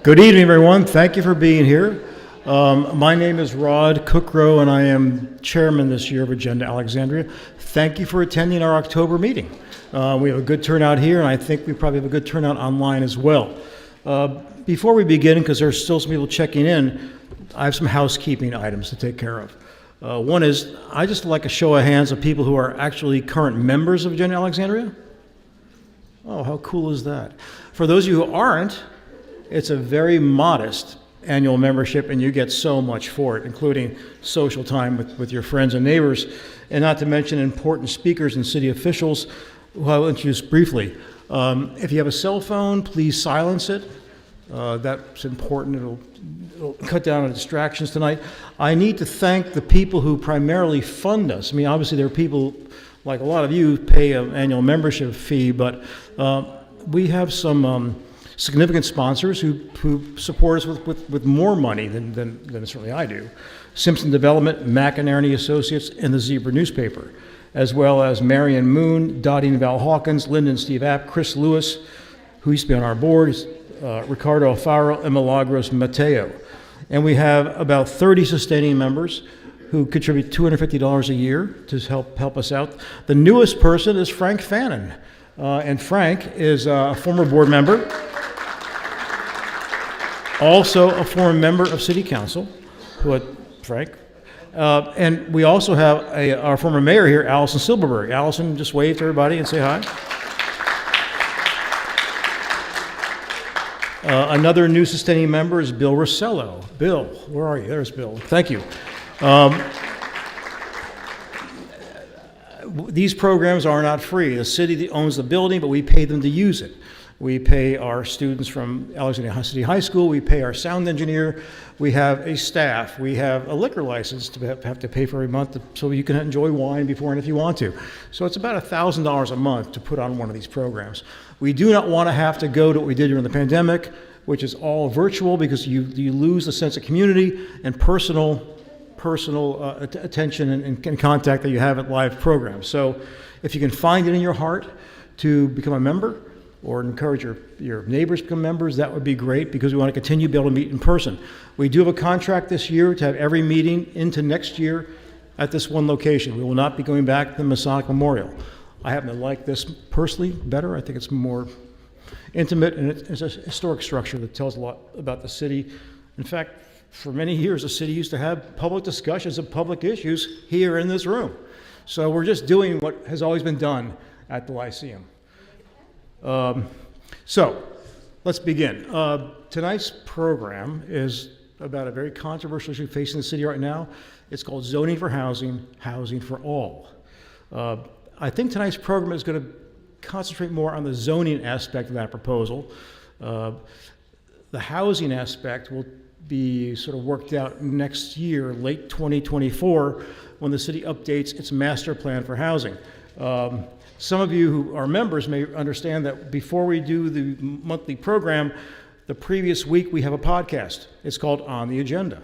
Good evening, everyone. Thank you for being here. My name is Rod Cookrow, and I am chairman this year of Agenda Alexandria. Thank you for attending our October meeting. We have a good turnout here, and I think we probably have a good turnout online as well. Before we begin, because there's still some people checking in, I have some housekeeping items to take care of. One is, I just like a show of hands of people who are actually current members of Agenda Alexandria. Oh, how cool is that? For those of you who aren't, it's a very modest annual membership, and you get so much for it, including social time with your friends and neighbors, and not to mention important speakers and city officials who I will introduce briefly. If you have a cell phone, please silence it. That's important. It'll cut down on distractions tonight. I need to thank the people who primarily fund us. I mean, obviously there are people, like a lot of you, pay an annual membership fee, but we have some significant sponsors who support us with more money than certainly I do. Simpson Development, McInerney Associates, and the Zebra newspaper, as well as Marion Moon, Dottie and Val Hawkins, Lyndon Steve App, Chris Lewis, who used to be on our board, Ricardo Alfaro, and Milagros Mateo. And we have about 30 sustaining members who contribute $250 a year to help us out. The newest person is Frank Fannin, and Frank is a former board member, also a former member of City Council, Frank. And we also have our former mayor here, Allison Silberberg. Allison, just wave to everybody and say hi. Another new sustaining member is Bill Rossello. Bill, where are you? There's Bill. Thank you. These programs are not free. The city owns the building, but we pay them to use it. We pay our students from Alexandria City High School. We pay our sound engineer. We have a staff. We have a liquor license to have to pay for every month so you can enjoy wine before and if you want to. So it's about $1,000 a month to put on one of these programs. We do not want to have to go to what we did during the pandemic, which is all virtual, because you lose the sense of community and personal attention and contact that you have at live programs. So if you can find it in your heart to become a member, or encourage your neighbors to become members, that would be great, because we want to continue to be able to meet in person. We do have a contract this year to have every meeting into next year at this one location. We will not be going back to the Masonic Memorial. I happen to like this personally better. I think it's more intimate, and it's a historic structure that tells a lot about the city. In fact, for many years, the city used to have public discussions of public issues here in this room. So we're just doing what has always been done at the Lyceum. So let's begin. Tonight's program is about a very controversial issue facing the city right now. It's called Zoning for Housing, Housing for All. I think tonight's program is going to concentrate more on the zoning aspect of that proposal. The housing aspect will be sort of worked out next year, late 2024, when the city updates its master plan for housing. Some of you who are members may understand that before we do the monthly program, the previous week we have a podcast. It's called On the Agenda.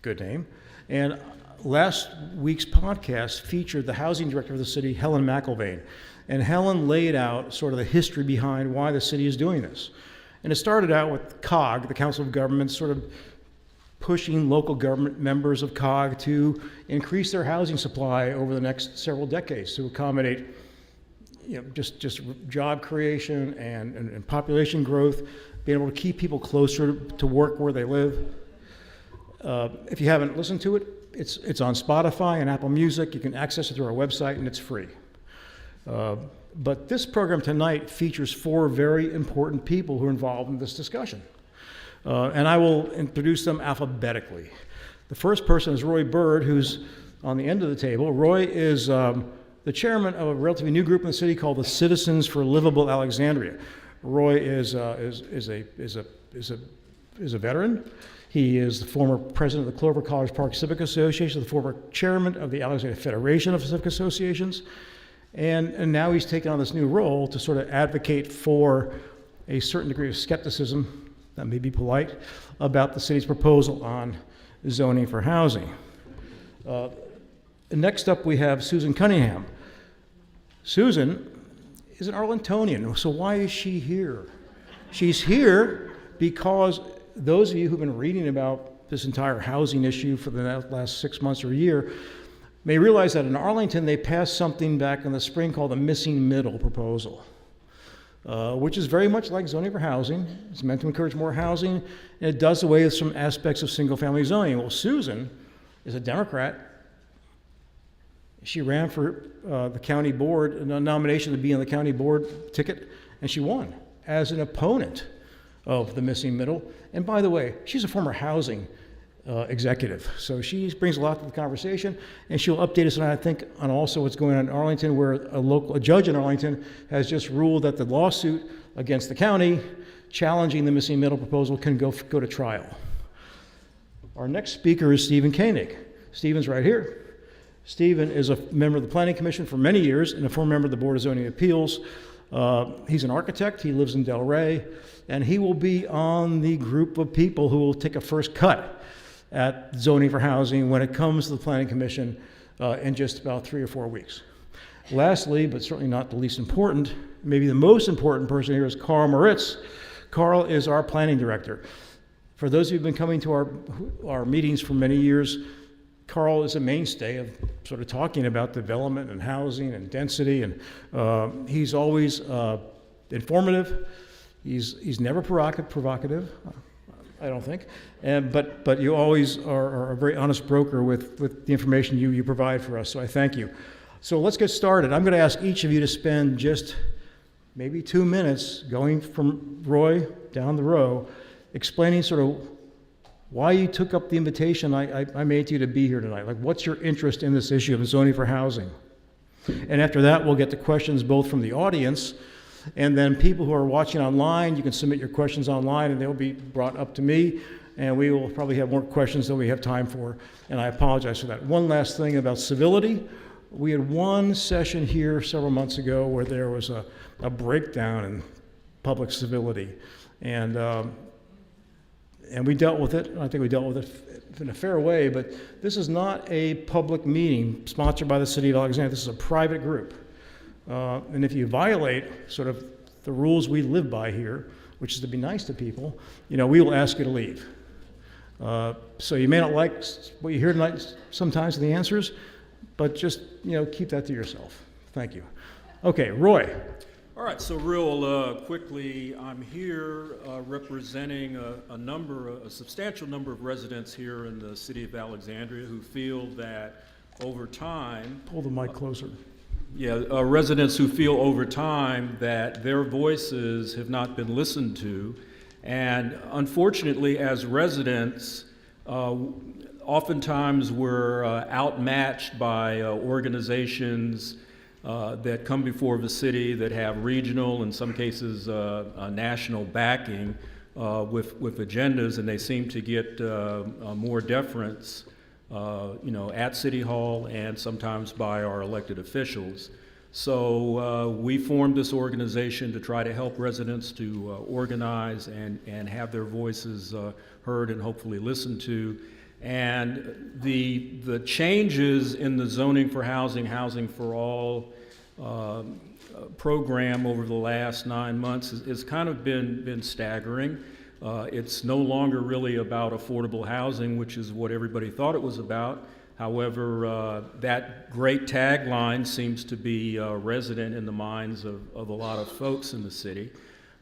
Good name. And last week's podcast featured the housing director of the city, Helen McIlvain. And Helen laid out sort of the history behind why the city is doing this. And it started out with COG, the Council of Governments, sort of pushing local government members of COG to increase their housing supply over the next several decades to accommodate just job creation and population growth, being able to keep people closer to work where they live. If you haven't listened to it, it's on Spotify and Apple Music. You can access it through our website, and it's free. But this program tonight features 4 very important people who are involved in this discussion. And I will introduce them alphabetically. The first person is Roy Bird, who's on the end of the table. Roy is the chairman of a relatively new group in the city called the Citizens for Livable Alexandria. Roy is a veteran. He is the former president of the Clover College Park Civic Association, the former chairman of the Alexandria Federation of Civic Associations, and now he's taken on this new role to sort of advocate for a certain degree of skepticism, that may be polite, about the city's proposal on zoning for housing. Next up, we have Susan Cunningham. Susan is an Arlingtonian, so why is she here? She's here because those of you who've been reading about this entire housing issue for the last 6 months or a year may realize that in Arlington they passed something back in the spring called the missing middle proposal, which is very much like zoning for housing. It's meant to encourage more housing, and it does away with some aspects of single-family zoning. Well, Susan is a Democrat. She ran for the county board, a nomination to be on the county board ticket, and she won as an opponent of the missing middle. And by the way, she's a former housing executive, so she brings a lot to the conversation, and she'll update us on, I think, on also what's going on in Arlington, where a judge in Arlington has just ruled that the lawsuit against the county challenging the missing middle proposal can go to trial. Our next speaker is Stephen Koenig. Stephen's right here. Stephen is a member of the Planning Commission for many years and a former member of the Board of Zoning Appeals. He's an architect. He lives in Delray, and he will be on the group of people who will take a first cut at zoning for housing when it comes to the Planning Commission in just about 3 or 4 weeks. Lastly, but certainly not the least important, maybe the most important person here is Carl Moritz. Carl is our planning director. For those of you who've been coming to our meetings for many years, Carl is a mainstay of sort of talking about development and housing and density, and he's always informative. He's never provocative, I don't think, but you always are a very honest broker with the information you provide for us, so I thank you. So let's get started. I'm going to ask each of you to spend just maybe 2 minutes going from Roy down the row, explaining sort of why you took up the invitation I made to you to be here tonight. Like, what's your interest in this issue of zoning for housing? And after that, we'll get to questions both from the audience, and then people who are watching online, you can submit your questions online, and they'll be brought up to me, and we will probably have more questions than we have time for, and I apologize for that. One last thing about civility. We had one session here several months ago where there was a breakdown in public civility, and we dealt with it. I think we dealt with it in a fair way, but this is not a public meeting sponsored by the City of Alexandria. This is a private group. And if you violate sort of the rules we live by here, which is to be nice to people, we will ask you to leave. So you may not like what you hear tonight sometimes in the answers, but just, keep that to yourself. Thank you. Okay, Roy. All right, so real quickly, I'm here representing a substantial number of residents here in the city of Alexandria who feel that over time... Pull the mic closer. Residents who feel over time that their voices have not been listened to. And unfortunately, as residents, oftentimes we're outmatched by organizations that come before the city that have regional, in some cases national backing with agendas, and they seem to get more deference at City Hall and sometimes by our elected officials. So we formed this organization to try to help residents to organize and have their voices heard and hopefully listened to. And the changes in the zoning for housing, Housing for All program over the last 9 months has kind of been staggering. It's no longer really about affordable housing, which is what everybody thought it was about. However, that great tagline seems to be resident in the minds of a lot of folks in the city.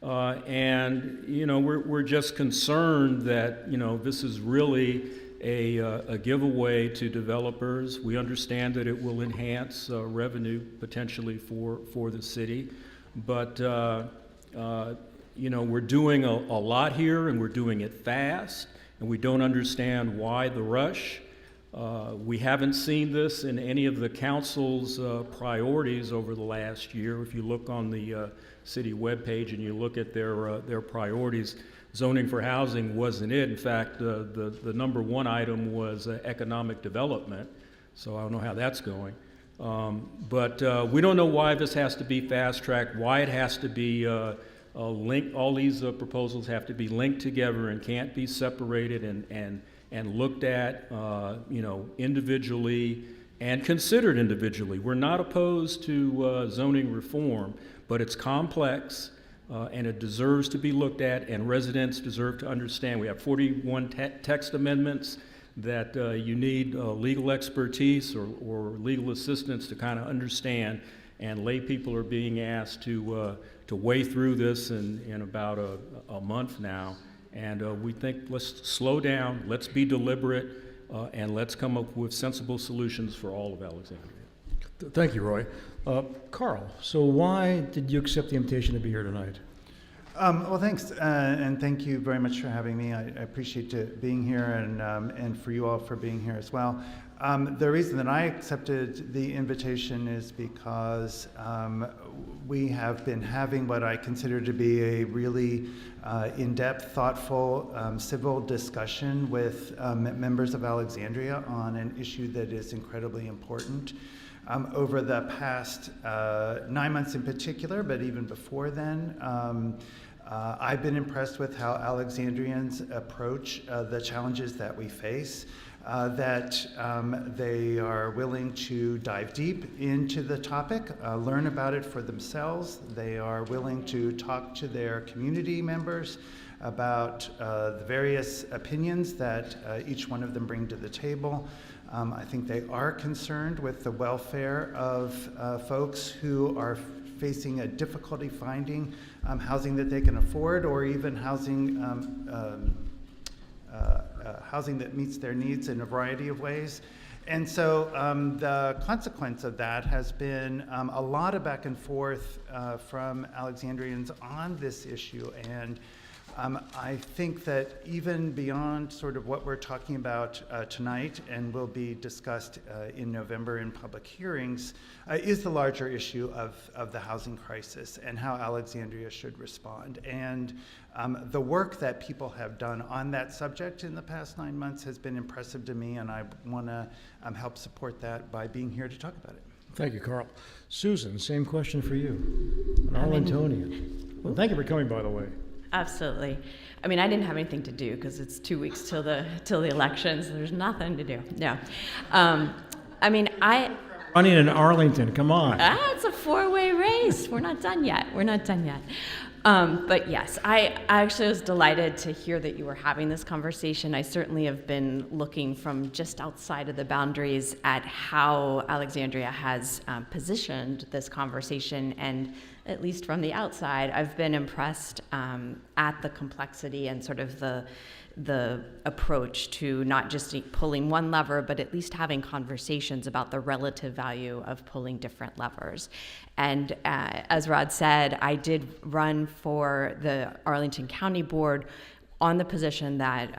And we're just concerned that this is really a giveaway to developers. We understand that it will enhance revenue potentially for the city, but we're doing a lot here, and we're doing it fast, and we don't understand why the rush. We haven't seen this in any of the council's priorities over the last year. If you look on the city webpage and you look at their priorities, zoning for housing wasn't it. In fact, the number one item was economic development, so I don't know how that's going. But we don't know why this has to be fast-tracked, why it has to be linked. All these proposals have to be linked together and can't be separated and looked at individually and considered individually. We're not opposed to zoning reform, but it's complex. and it deserves to be looked at, and residents deserve to understand. We have 41 text amendments that you need legal expertise or legal assistance to kind of understand, and lay people are being asked to weigh through this in about a month now. And we think let's slow down, let's be deliberate, and let's come up with sensible solutions for all of Alexandria. Thank you, Roy. Carl, so why did you accept the invitation to be here tonight? Well, thanks, and thank you very much for having me. I appreciate being here, and for you all for being here as well. The reason that I accepted the invitation is because we have been having what I consider to be a really in-depth, thoughtful, civil discussion with members of Alexandria on an issue that is incredibly important. Over the past 9 months in particular, but even before then, I've been impressed with how Alexandrians approach the challenges that we face, that they are willing to dive deep into the topic, learn about it for themselves. They are willing to talk to their community members about the various opinions that each one of them bring to the table. I think they are concerned with the welfare of folks who are facing a difficulty finding housing that they can afford, or even housing that meets their needs in a variety of ways. And so the consequence of that has been a lot of back and forth from Alexandrians on this issue. And I think that even beyond sort of what we're talking about tonight and will be discussed in November in public hearings is the larger issue of the housing crisis and how Alexandria should respond. And the work that people have done on that subject in the past 9 months has been impressive to me, and I want to help support that by being here to talk about it. Thank you, Carl. Susan, same question for you. An Arlingtonian. Well, thank you for coming, by the way. Absolutely. I mean, I didn't have anything to do because it's 2 weeks till the elections. There's nothing to do. No. I mean, Running in Arlington, come on. It's a 4-way race. We're not done yet. But yes, I actually was delighted to hear that you were having this conversation. I certainly have been looking from just outside of the boundaries at how Alexandria has positioned this conversation, and at least from the outside, I've been impressed at the complexity and sort of the approach to not just pulling one lever, but at least having conversations about the relative value of pulling different levers. And as Rod said, I did run for the Arlington County Board on the position that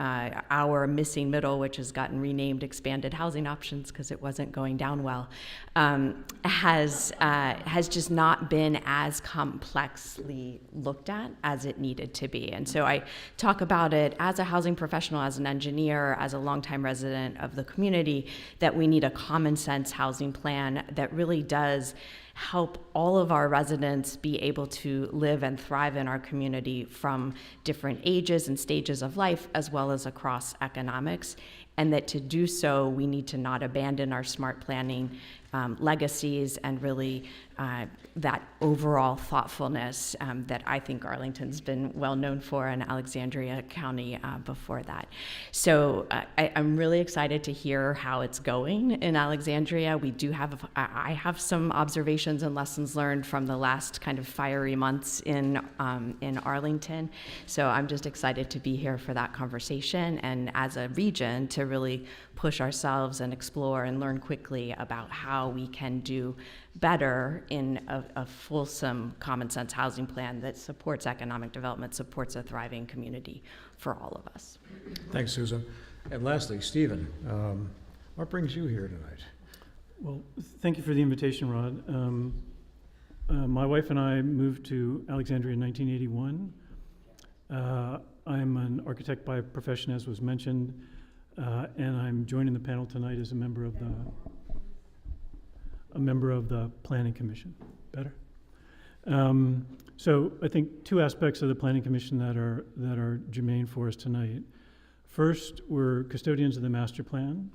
our missing middle, which has gotten renamed Expanded Housing Options because it wasn't going down well, has just not been as complexly looked at as it needed to be. And so I talk about it as a housing professional, as an engineer, as a longtime resident of the community, that we need a common sense housing plan that really does help all of our residents be able to live and thrive in our community from different ages and stages of life, as well as across economics. And that to do so, we need to not abandon our smart planning legacies and really that overall thoughtfulness that I think Arlington's been well known for, and Alexandria County before that. So I'm really excited to hear how it's going in Alexandria. We do I have some observations and lessons learned from the last kind of fiery months in Arlington. So I'm just excited to be here for that conversation, and as a region to really push ourselves and explore and learn quickly about how we can do better in a fulsome common sense housing plan that supports economic development, supports a thriving community for all of us. Thanks, Susan. And lastly, Stephen, what brings you here tonight? Well, thank you for the invitation, Rod. My wife and I moved to Alexandria in 1981. I'm an architect by profession, as was mentioned, and I'm joining the panel tonight as a member of the Planning Commission. Better? So I think two aspects of the Planning Commission that are germane for us tonight. First, we're custodians of the master plan,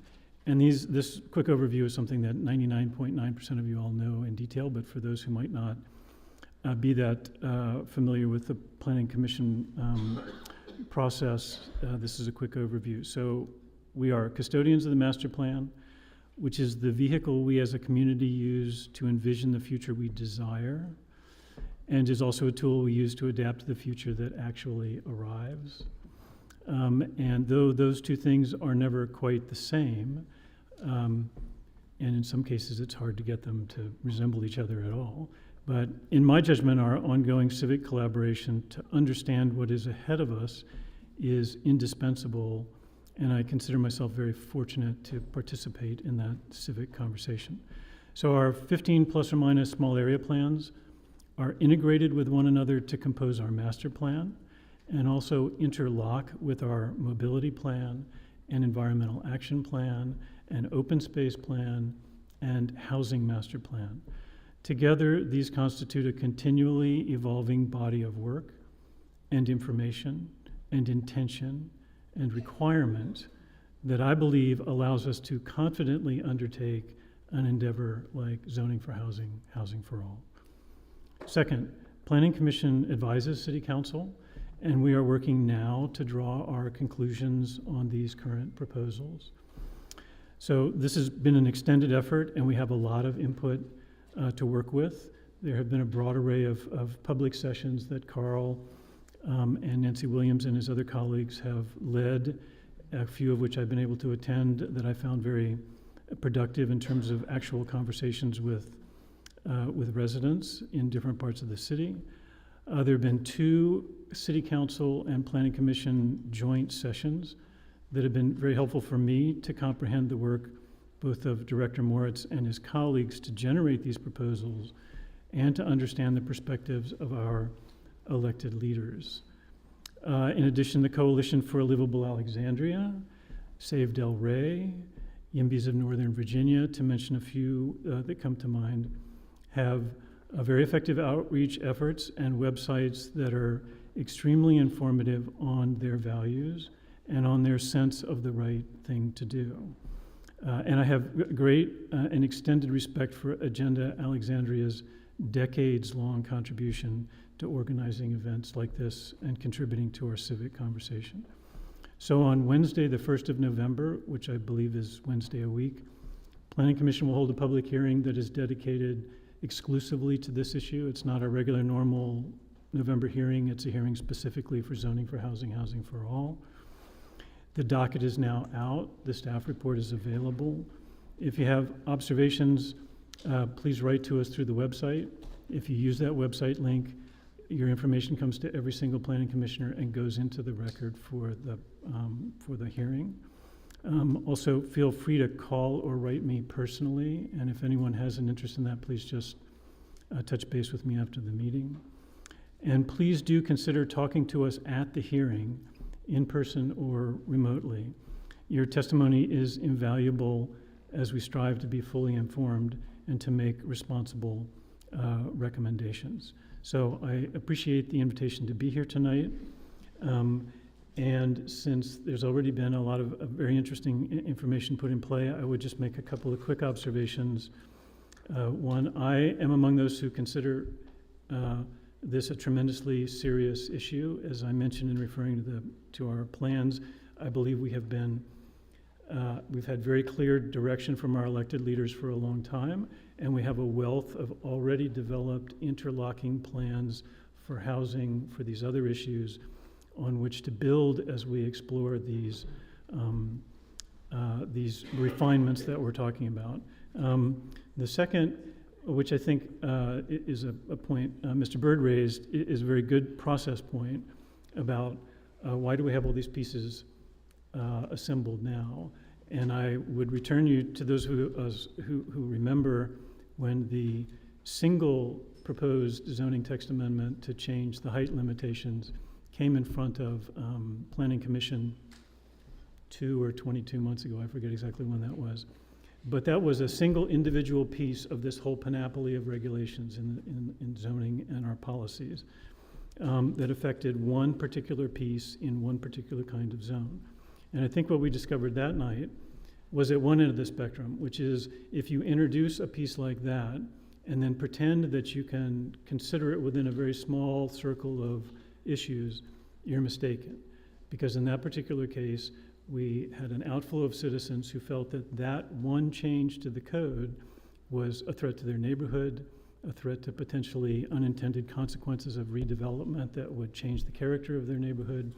and this quick overview is something that 99.9% of you all know in detail, but for those who might not, be that familiar with the Planning Commission process, this is a quick overview. So we are custodians of the master plan, which is the vehicle we as a community use to envision the future we desire, and is also a tool we use to adapt to the future that actually arrives. And though those two things are never quite the same, and in some cases it's hard to get them to resemble each other at all, but in my judgment, our ongoing civic collaboration to understand what is ahead of us is indispensable, and I consider myself very fortunate to participate in that civic conversation. So our 15 plus or minus small area plans are integrated with one another to compose our master plan, and also interlock with our mobility plan and environmental action plan and open space plan and housing master plan. Together, these constitute a continually evolving body of work and information and intention and requirement that I believe allows us to confidently undertake an endeavor like zoning for housing, housing for all. Second, Planning Commission advises City Council, and we are working now to draw our conclusions on these current proposals. So this has been an extended effort, and we have a lot of input to work with. There have been a broad array of public sessions that Carl and Nancy Williams and his other colleagues have led, a few of which I've been able to attend, that I found very productive in terms of actual conversations with residents in different parts of the city. There have been 2 City Council and Planning Commission joint sessions that have been very helpful for me to comprehend the work both of Director Moritz and his colleagues to generate these proposals and to understand the perspectives of our elected leaders. In addition, the Coalition for a Livable Alexandria, Save Del Rey, YIMBYs of Northern Virginia, to mention a few that come to mind, have very effective outreach efforts and websites that are extremely informative on their values and on their sense of the right thing to do. And I have great and extended respect for Agenda Alexandria's decades-long contribution to organizing events like this and contributing to our civic conversation. So on Wednesday, the 1st of November, which I believe is Wednesday a week, Planning Commission will hold a public hearing that is dedicated exclusively to this issue. It's not a regular normal November hearing. It's a hearing specifically for zoning for housing, housing for all. The docket is now out. The staff report is available. If you have observations, please write to us through the website. If you use that website link, your information comes to every single planning commissioner and goes into the record for the hearing. Also, feel free to call or write me personally, and if anyone has an interest in that, please just touch base with me after the meeting. And please do consider talking to us at the hearing, in person or remotely. Your testimony is invaluable as we strive to be fully informed and to make responsible recommendations. So I appreciate the invitation to be here tonight. And since there's already been a lot of very interesting information put in play, I would just make a couple of quick observations. One, I am among those who consider this a tremendously serious issue. As I mentioned in referring to our plans, I believe we've had very clear direction from our elected leaders for a long time, and we have a wealth of already developed interlocking plans for housing, for these other issues, on which to build as we explore these refinements that we're talking about. The second, which I think is a point Mr. Byrd raised, is a very good process point about why do we have all these pieces assembled now. And I would return you to those who remember when the single proposed zoning text amendment to change the height limitations came in front of Planning Commission 2 or 22 months ago. I forget exactly when that was. But that was a single individual piece of this whole panoply of regulations in zoning and our policies that affected one particular piece in one particular kind of zone. And I think what we discovered that night was at one end of the spectrum, which is if you introduce a piece like that, and then pretend that you can consider it within a very small circle of issues, you're mistaken. Because in that particular case, we had an outflow of citizens who felt that that one change to the code was a threat to their neighborhood, a threat to potentially unintended consequences of redevelopment that would change the character of their neighborhood.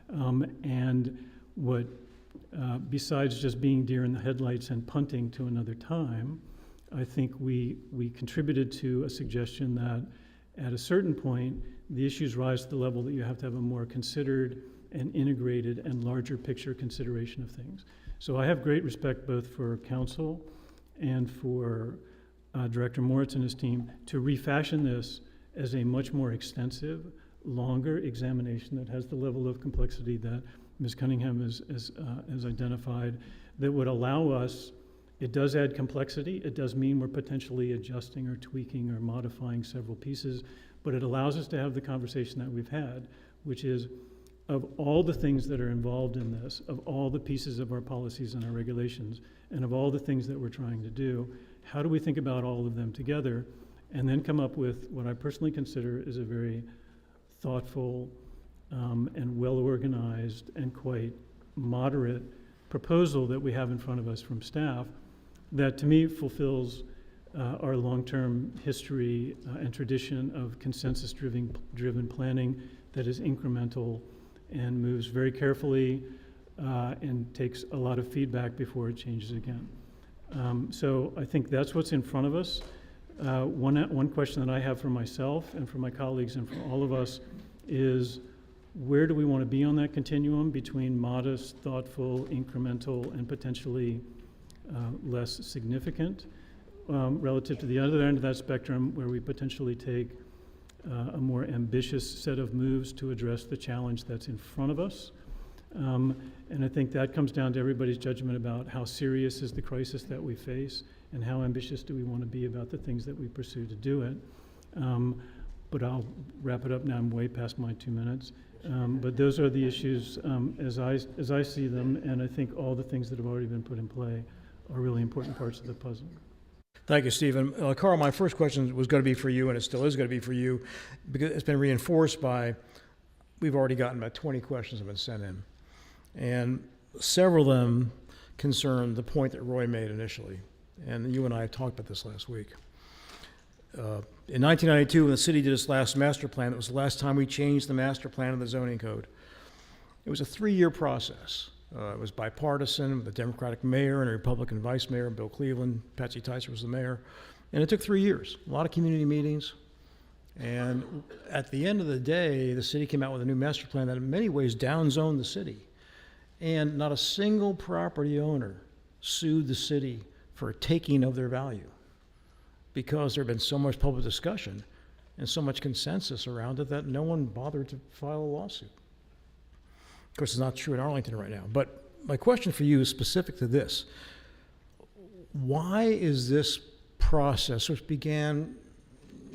And what, besides just being deer in the headlights and punting to another time, I think we contributed to a suggestion that at a certain point, the issues rise to the level that you have to have a more considered and integrated and larger picture consideration of things. So I have great respect both for council and for Director Moritz and his team to refashion this as a much more extensive, longer examination that has the level of complexity that Ms. Cunningham has identified, that would allow us, it does add complexity, it does mean we're potentially adjusting or tweaking or modifying several pieces, but it allows us to have the conversation that we've had, which is, of all the things that are involved in this, of all the pieces of our policies and our regulations, and of all the things that we're trying to do, how do we think about all of them together, and then come up with what I personally consider is a very thoughtful and well-organized and quite moderate proposal that we have in front of us from staff that to me fulfills our long-term history and tradition of consensus-driven planning that is incremental and moves very carefully and takes a lot of feedback before it changes again. So I think that's what's in front of us. One question that I have for myself and for my colleagues and for all of us is, where do we want to be on that continuum between modest, thoughtful, incremental, and potentially less significant relative to the other end of that spectrum, where we potentially take a more ambitious set of moves to address the challenge that's in front of us. And I think that comes down to everybody's judgment about how serious is the crisis that we face and how ambitious do we want to be about the things that we pursue to do it. But I'll wrap it up now. I'm way past my 2 minutes. But those are the issues as I see them, and I think all the things that have already been put in play are really important parts of the puzzle. Thank you, Stephen. Carl, my first question was going to be for you, and it still is going to be for you, because it's been reinforced by, we've already gotten about 20 questions have been sent in. And several of them concern the point that Roy made initially. And you and I talked about this last week. In 1992, when the city did its last master plan, it was the last time we changed the master plan of the zoning code. It was a 3-year process. It was bipartisan with a Democratic mayor and a Republican vice mayor, Bill Cleveland. Patsy Tyser was the mayor. And it took 3 years, a lot of community meetings. And at the end of the day, the city came out with a new master plan that in many ways downzoned the city. And not a single property owner sued the city for a taking of their value, because there had been so much public discussion and so much consensus around it that no one bothered to file a lawsuit. Of course, it's not true in Arlington right now. But my question for you is specific to this. Why is this process, which began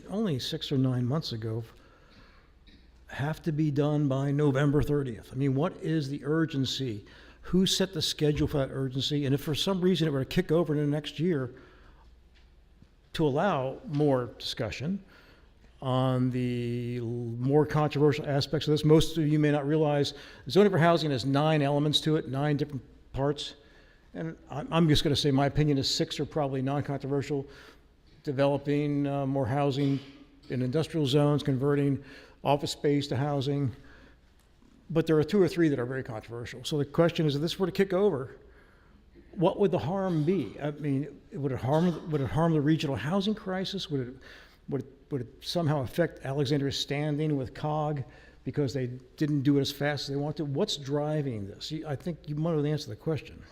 only 6 or 9 months ago, have to be done by November 30th? I mean, what is the urgency? Who set the schedule for that urgency? And if for some reason it were to kick over into next year, to allow more discussion on the more controversial aspects of this. Most of you may not realize zoning for housing has 9 elements to it, 9 different parts. And I'm just going to say my opinion is 6 are probably non-controversial. Developing more housing in industrial zones, converting office space to housing. But there are 2 or 3 that are very controversial. So the question is, if this were to kick over, what would the harm be? I mean, would it harm the regional housing crisis? Would it somehow affect Alexandria's standing with COG because they didn't do it as fast as they wanted to? What's driving this? I think you might have answered the question.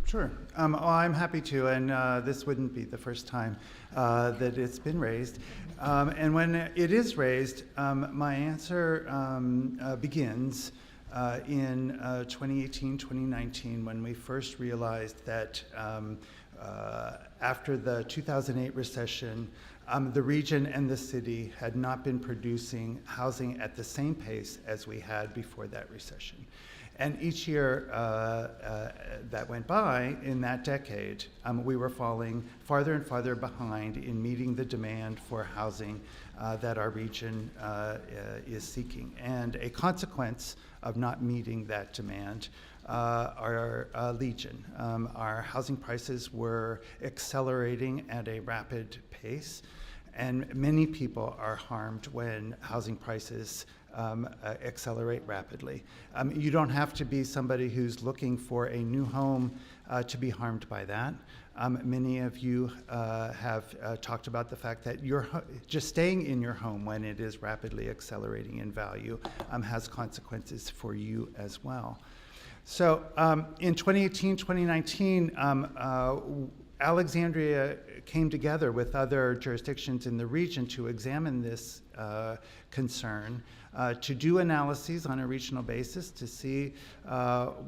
Sure. Well, I'm happy to, and this wouldn't be the first time that it's been raised. And when it is raised, my answer begins in 2018, 2019, when we first realized that after the 2008 recession, the region and the city had not been producing housing at the same pace as we had before that recession. And each year that went by in that decade, we were falling farther and farther behind in meeting the demand for housing that our region is seeking. And a consequence of not meeting that demand are legion. Our housing prices were accelerating at a rapid pace, and many people are harmed when housing prices accelerate rapidly. You don't have to be somebody who's looking for a new home to be harmed by that. Many of you have talked about the fact that just staying in your home when it is rapidly accelerating in value has consequences for you as well. So in 2018, 2019, Alexandria came together with other jurisdictions in the region to examine this concern, to do analyses on a regional basis to see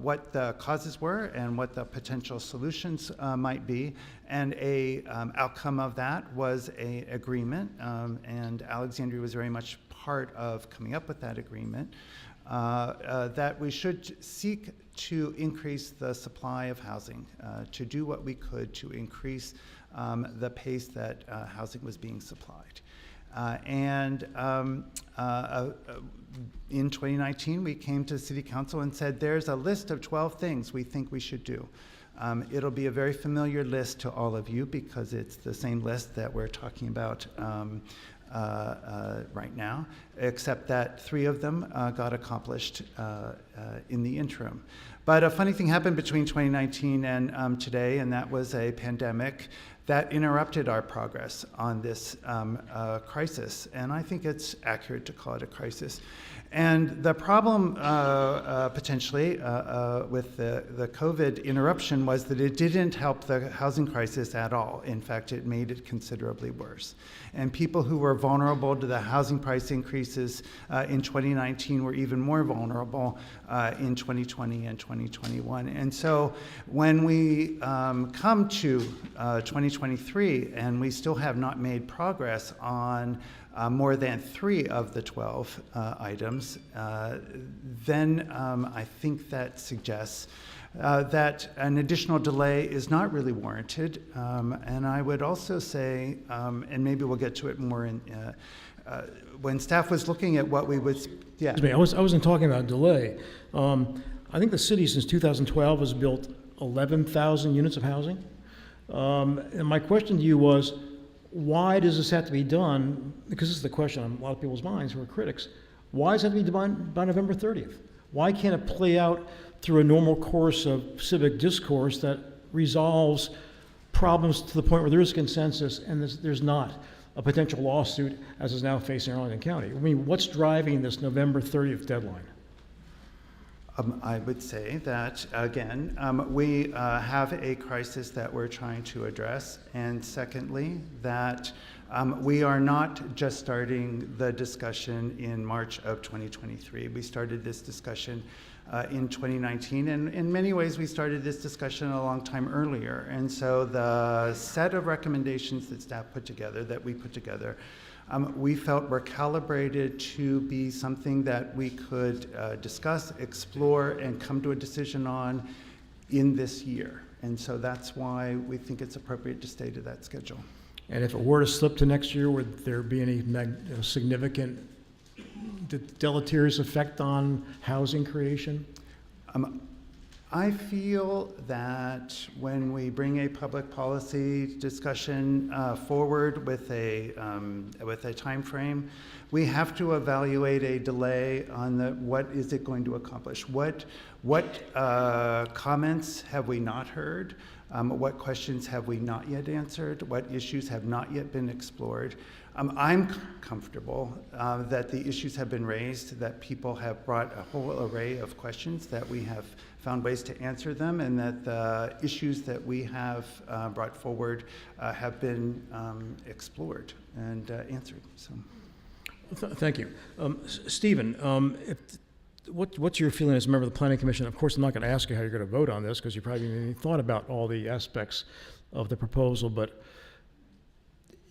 what the causes were and what the potential solutions might be. And a outcome of that was an agreement, and Alexandria was very much part of coming up with that agreement, that we should seek to increase the supply of housing, to do what we could to increase the pace that housing was being supplied. In 2019, we came to City Council and said, there's a list of 12 things we think we should do. It'll be a very familiar list to all of you because it's the same list that we're talking about right now, except that 3 of them got accomplished in the interim. But a funny thing happened between 2019 and today, and that was a pandemic that interrupted our progress on this crisis. And I think it's accurate to call it a crisis. And the problem potentially with the COVID interruption was that it didn't help the housing crisis at all. In fact, it made it considerably worse. And people who were vulnerable to the housing price increases in 2019 were even more vulnerable in 2020 and 2021. And so when we come to 2023 and we still have not made progress on more than 3 of the 12 items, then I think that suggests that an additional delay is not really warranted. And I would also say, and maybe we'll get to it more in, when staff was looking at what we would, yeah. Excuse me, I wasn't talking about delay. I think the city since 2012 has built 11,000 units of housing. And my question to you was, why does this have to be done? Because this is the question on a lot of people's minds who are critics. Why does it have to be done by November 30th? Why can't it play out through a normal course of civic discourse that resolves problems to the point where there is consensus and there's not a potential lawsuit as is now facing Arlington County? I mean, what's driving this November 30th deadline? I would say that, again, we have a crisis that we're trying to address. And secondly, that we are not just starting the discussion in March of 2023. We started this discussion in 2019. And in many ways, we started this discussion a long time earlier. And so the set of recommendations that staff put together, that we put together, we felt were calibrated to be something that we could discuss, explore, and come to a decision on in this year. And so that's why we think it's appropriate to stay to that schedule. And if it were to slip to next year, would there be any significant deleterious effect on housing creation? I feel that when we bring a public policy discussion forward with a time frame, we have to evaluate a delay on what is it going to accomplish. What comments have we not heard? What questions have we not yet answered? What issues have not yet been explored? I'm comfortable that the issues have been raised, that people have brought a whole array of questions, that we have found ways to answer them, and that the issues that we have brought forward have been explored and answered. So, Thank you. Stephen, what's your feeling as a member of the Planning Commission? Of course, I'm not going to ask you how you're going to vote on this because you probably haven't even thought about all the aspects of the proposal, but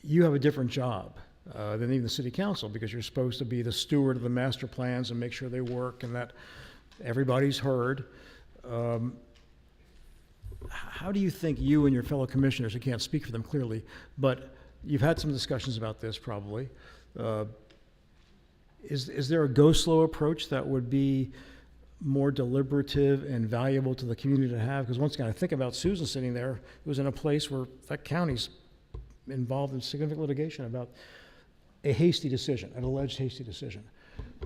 you have a different job than even the City Council because you're supposed to be the steward of the master plans and make sure they work and that Everybody's heard. Um, how do you think you and your fellow commissioners, I can't speak for them clearly, but you've had some discussions about this probably. Is there a go-slow approach that would be more deliberative and valuable to the community to have? Because once again, I think about Susan sitting there, who was in a place where that county's involved in significant litigation about a hasty decision, an alleged hasty decision.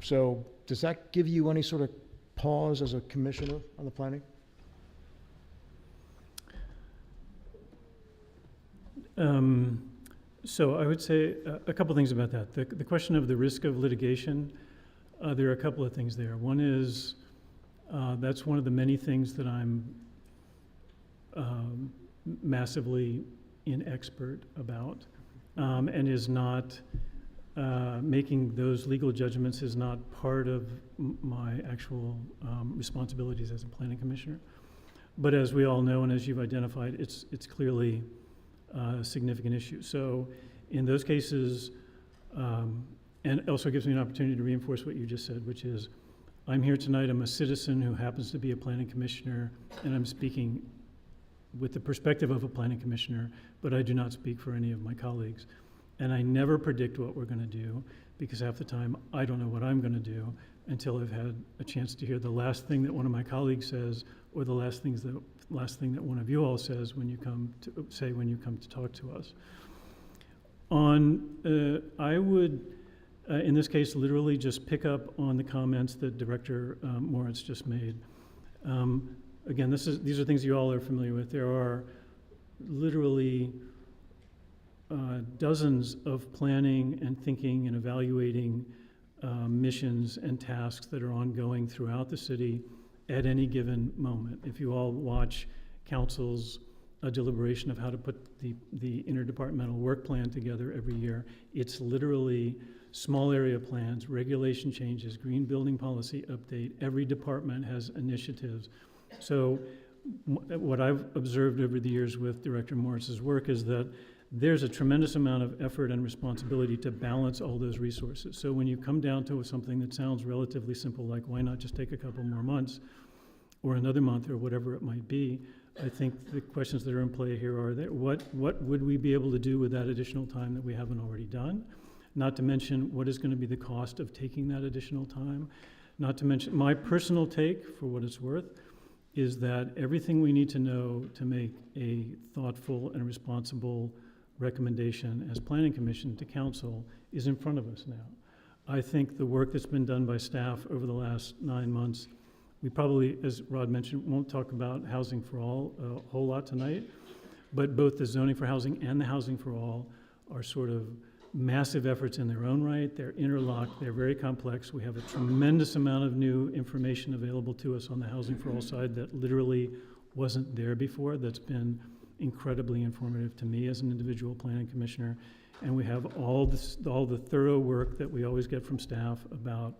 So does that give you any sort of pause as a commissioner on the planning? So I would say a couple things about that. The question of the risk of litigation, there are a couple of things there. One is that's one of the many things that I'm massively inexpert about, and is not making those legal judgments is not part of my actual responsibilities as a planning commissioner. But as we all know, and as you've identified, it's clearly a significant issue. So in those cases, and it also gives me an opportunity to reinforce what you just said, which is I'm here tonight, I'm a citizen who happens to be a planning commissioner, and I'm speaking with the perspective of a planning commissioner, but I do not speak for any of my colleagues. And I never predict what we're going to do, because half the time I don't know what I'm going to do until I've had a chance to hear the last thing that one of my colleagues says, or the last thing that one of you all says when you come to talk to us. I would, in this case, literally just pick up on the comments that Director Moritz just made. Again, these are things you all are familiar with. There are literally dozens of planning and thinking and evaluating missions and tasks that are ongoing throughout the city at any given moment. If you all watch council's deliberation of how to put the interdepartmental work plan together every year, it's literally small area plans, regulation changes, green building policy update. Every department has initiatives. So what I've observed over the years with Director Morris's work is that there's a tremendous amount of effort and responsibility to balance all those resources. So when you come down to something that sounds relatively simple, like why not just take a couple more months or another month or whatever it might be, I think the questions that are in play here are that what would we be able to do with that additional time that we haven't already done? Not to mention what is going to be the cost of taking that additional time. Not to mention my personal take, for what it's worth, is that everything we need to know to make a thoughtful and responsible recommendation as Planning Commission to Council is in front of us now. I think the work that's been done by staff over the last 9 months, we probably, as Rod mentioned, won't talk about Housing for All a whole lot tonight, but both the Zoning for Housing and the Housing for All are sort of massive efforts in their own right. They're interlocked, they're very complex. We have a tremendous amount of new information available to us on the Housing for All side that literally wasn't there before. That's been incredibly informative to me as an individual planning commissioner. And we have all the thorough work that we always get from staff about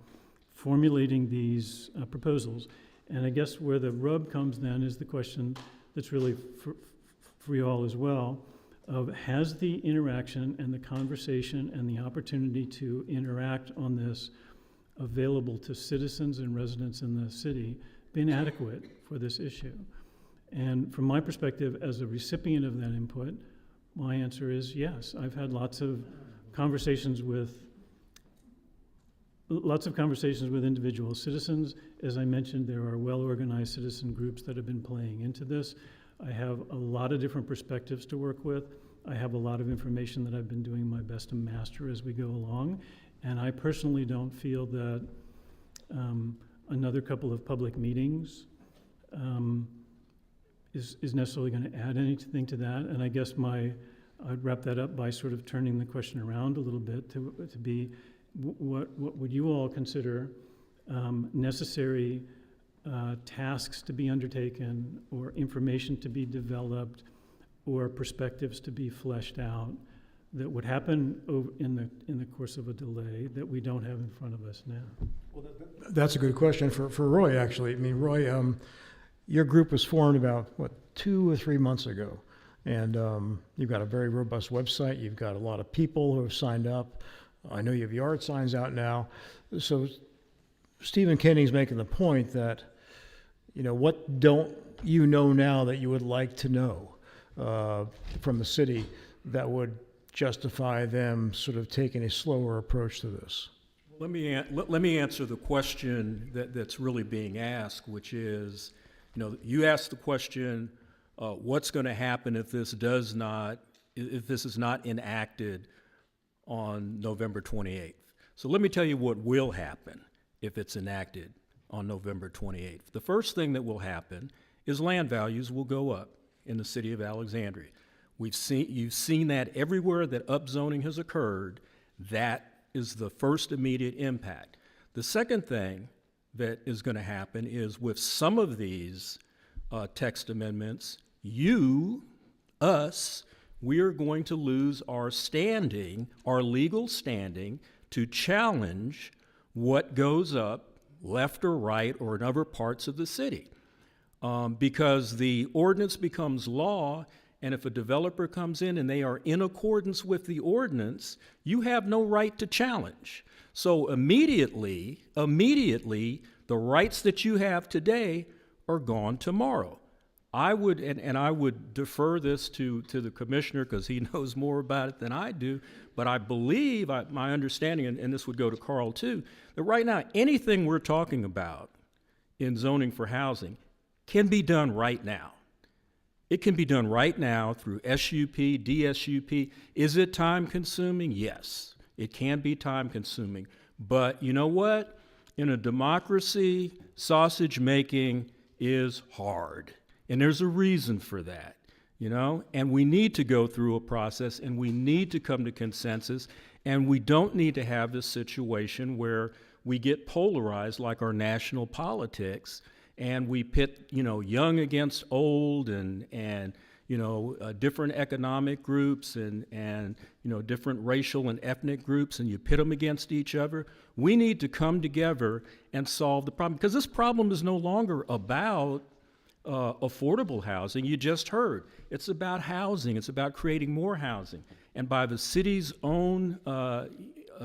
formulating these proposals. And I guess where the rub comes then is the question that's really for you all as well, of has the interaction and the conversation and the opportunity to interact on this available to citizens and residents in the city been adequate for this issue? And from my perspective as a recipient of that input, my answer is yes. I've had lots of conversations with individual citizens. As I mentioned, there are well-organized citizen groups that have been playing into this. I have a lot of different perspectives to work with. I have a lot of information that I've been doing my best to master as we go along. And I personally don't feel that another couple of public meetings is necessarily going to add anything to that. And I guess I'd wrap that up by sort of turning the question around a little bit to be, what would you all consider necessary tasks to be undertaken, or information to be developed, or perspectives to be fleshed out that would happen in the course of a delay that we don't have in front of us now? Well, that's a good question for Roy, actually. I mean, Roy, your group was formed about, 2 or 3 months ago. And you've got a very robust website. You've got a lot of people who have signed up. I know you have yard signs out now. So Stephen Kenning's making the point that, what don't you know now that you would like to know from the city that would justify them sort of taking a slower approach to this? Let me answer the question that's really being asked, which is, you asked the question, what's going to happen if this is not enacted on November 28th? So let me tell you what will happen if it's enacted on November 28th. The first thing that will happen is land values will go up in the city of Alexandria. You've seen that everywhere that upzoning has occurred. That is the first immediate impact. The second thing that is going to happen is with some of these text amendments, we are going to lose our standing, our legal standing, to challenge what goes up left or right or in other parts of the city. Because the ordinance becomes law, and if a developer comes in and they are in accordance with the ordinance, you have no right to challenge. So immediately, the rights that you have today are gone tomorrow. I would defer this to the commissioner because he knows more about it than I do, but I believe, my understanding, and this would go to Carl too, that right now anything we're talking about in zoning for housing can be done right now. It can be done right now through SUP, DSUP. Is it time consuming? Yes, it can be time consuming. But you know what? In a democracy, sausage making is hard. And there's a reason for that, and we need to go through a process and we need to come to consensus, and we don't need to have this situation where we get polarized like our national politics and we pit, young against old and different economic groups and different racial and ethnic groups, and you pit them against each other. We need to come together and solve the problem, because this problem is no longer about affordable housing. You just heard. It's about housing. It's about creating more housing. And by the city's own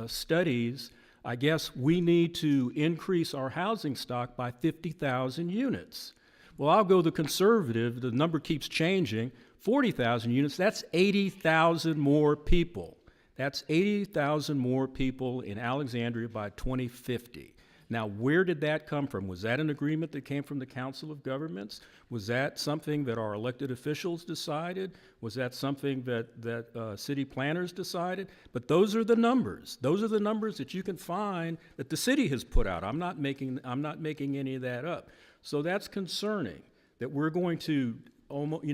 studies, I guess we need to increase our housing stock by 50,000 units. Well, I'll go the conservative. The number keeps changing. 40,000 units, that's 80,000 more people. That's 80,000 more people in Alexandria by 2050. Now, where did that come from? Was that an agreement that came from the Council of Governments? Was that something that our elected officials decided? Was that something that city planners decided? But those are the numbers. Those are the numbers that you can find that the city has put out. I'm not making any of that up. So that's concerning, that we're going to almost,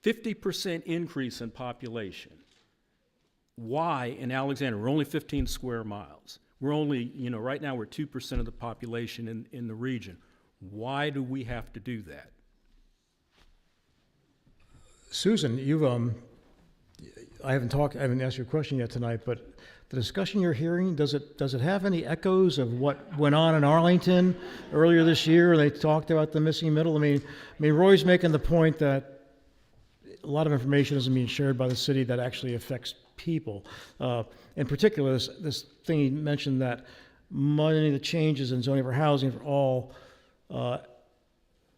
50% increase in population. Why in Alexandria? We're only 15 square miles. We're only, right now we're 2% of the population in the region. Why do we have to do that? Susan, I haven't asked you a question yet tonight, but the discussion you're hearing, does it have any echoes of what went on in Arlington earlier this year? They talked about the missing middle. I mean, Roy's making the point that a lot of information isn't being shared by the city that actually affects people. In particular, this thing he mentioned, that many of the changes in zoning for housing for all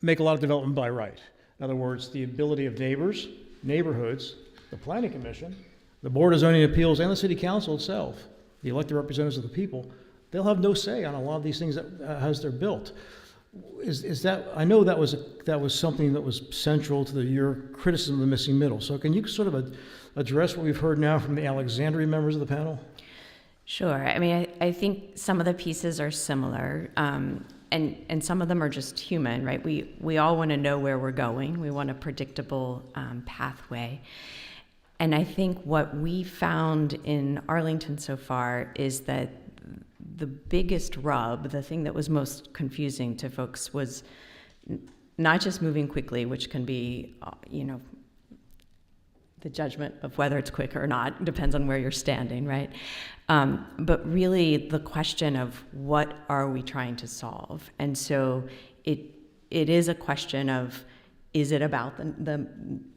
make a lot of development by right. In other words, the ability of neighborhoods, the planning commission, the board of zoning appeals, and the city council itself, the elected representatives of the people, they'll have no say on a lot of these things as they're built. Is that, I know that was something that was central to your criticism of the missing middle. So can you sort of address what we've heard now from the Alexandria members of the panel? Sure. I mean, I think some of the pieces are similar, and some of them are just human, right? We all want to know where we're going. We want a predictable pathway. And I think what we found in Arlington so far is that the biggest rub, the thing that was most confusing to folks, was not just moving quickly, which can be, the judgment of whether it's quick or not depends on where you're standing, right? But really the question of what are we trying to solve? And so it is a question of, Is it about the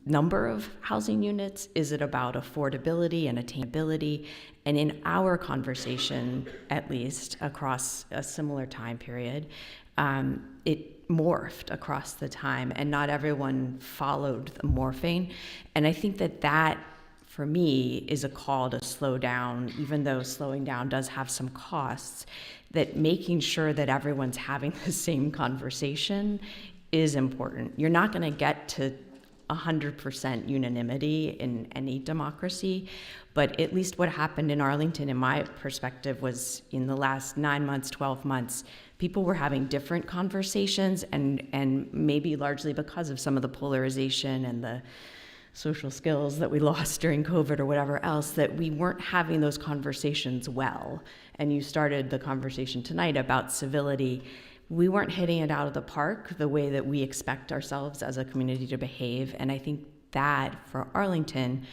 number of housing units? Is it about affordability and attainability? And in our conversation, at least across a similar time period, it morphed across the time, and not everyone followed the morphing. And I think that for me, is a call to slow down, even though slowing down does have some costs, that making sure that everyone's having the same conversation is important. You're not going to get to 100% unanimity in any democracy, but at least what happened in Arlington, in my perspective, was in the last 9 months, 12 months, people were having different conversations, and maybe largely because of some of the polarization and the social skills that we lost during COVID or whatever else, that we weren't having those conversations well. And you started the conversation tonight about civility. We weren't hitting it out of the park the way that we expect ourselves as a community to behave. And I think that for Arlington,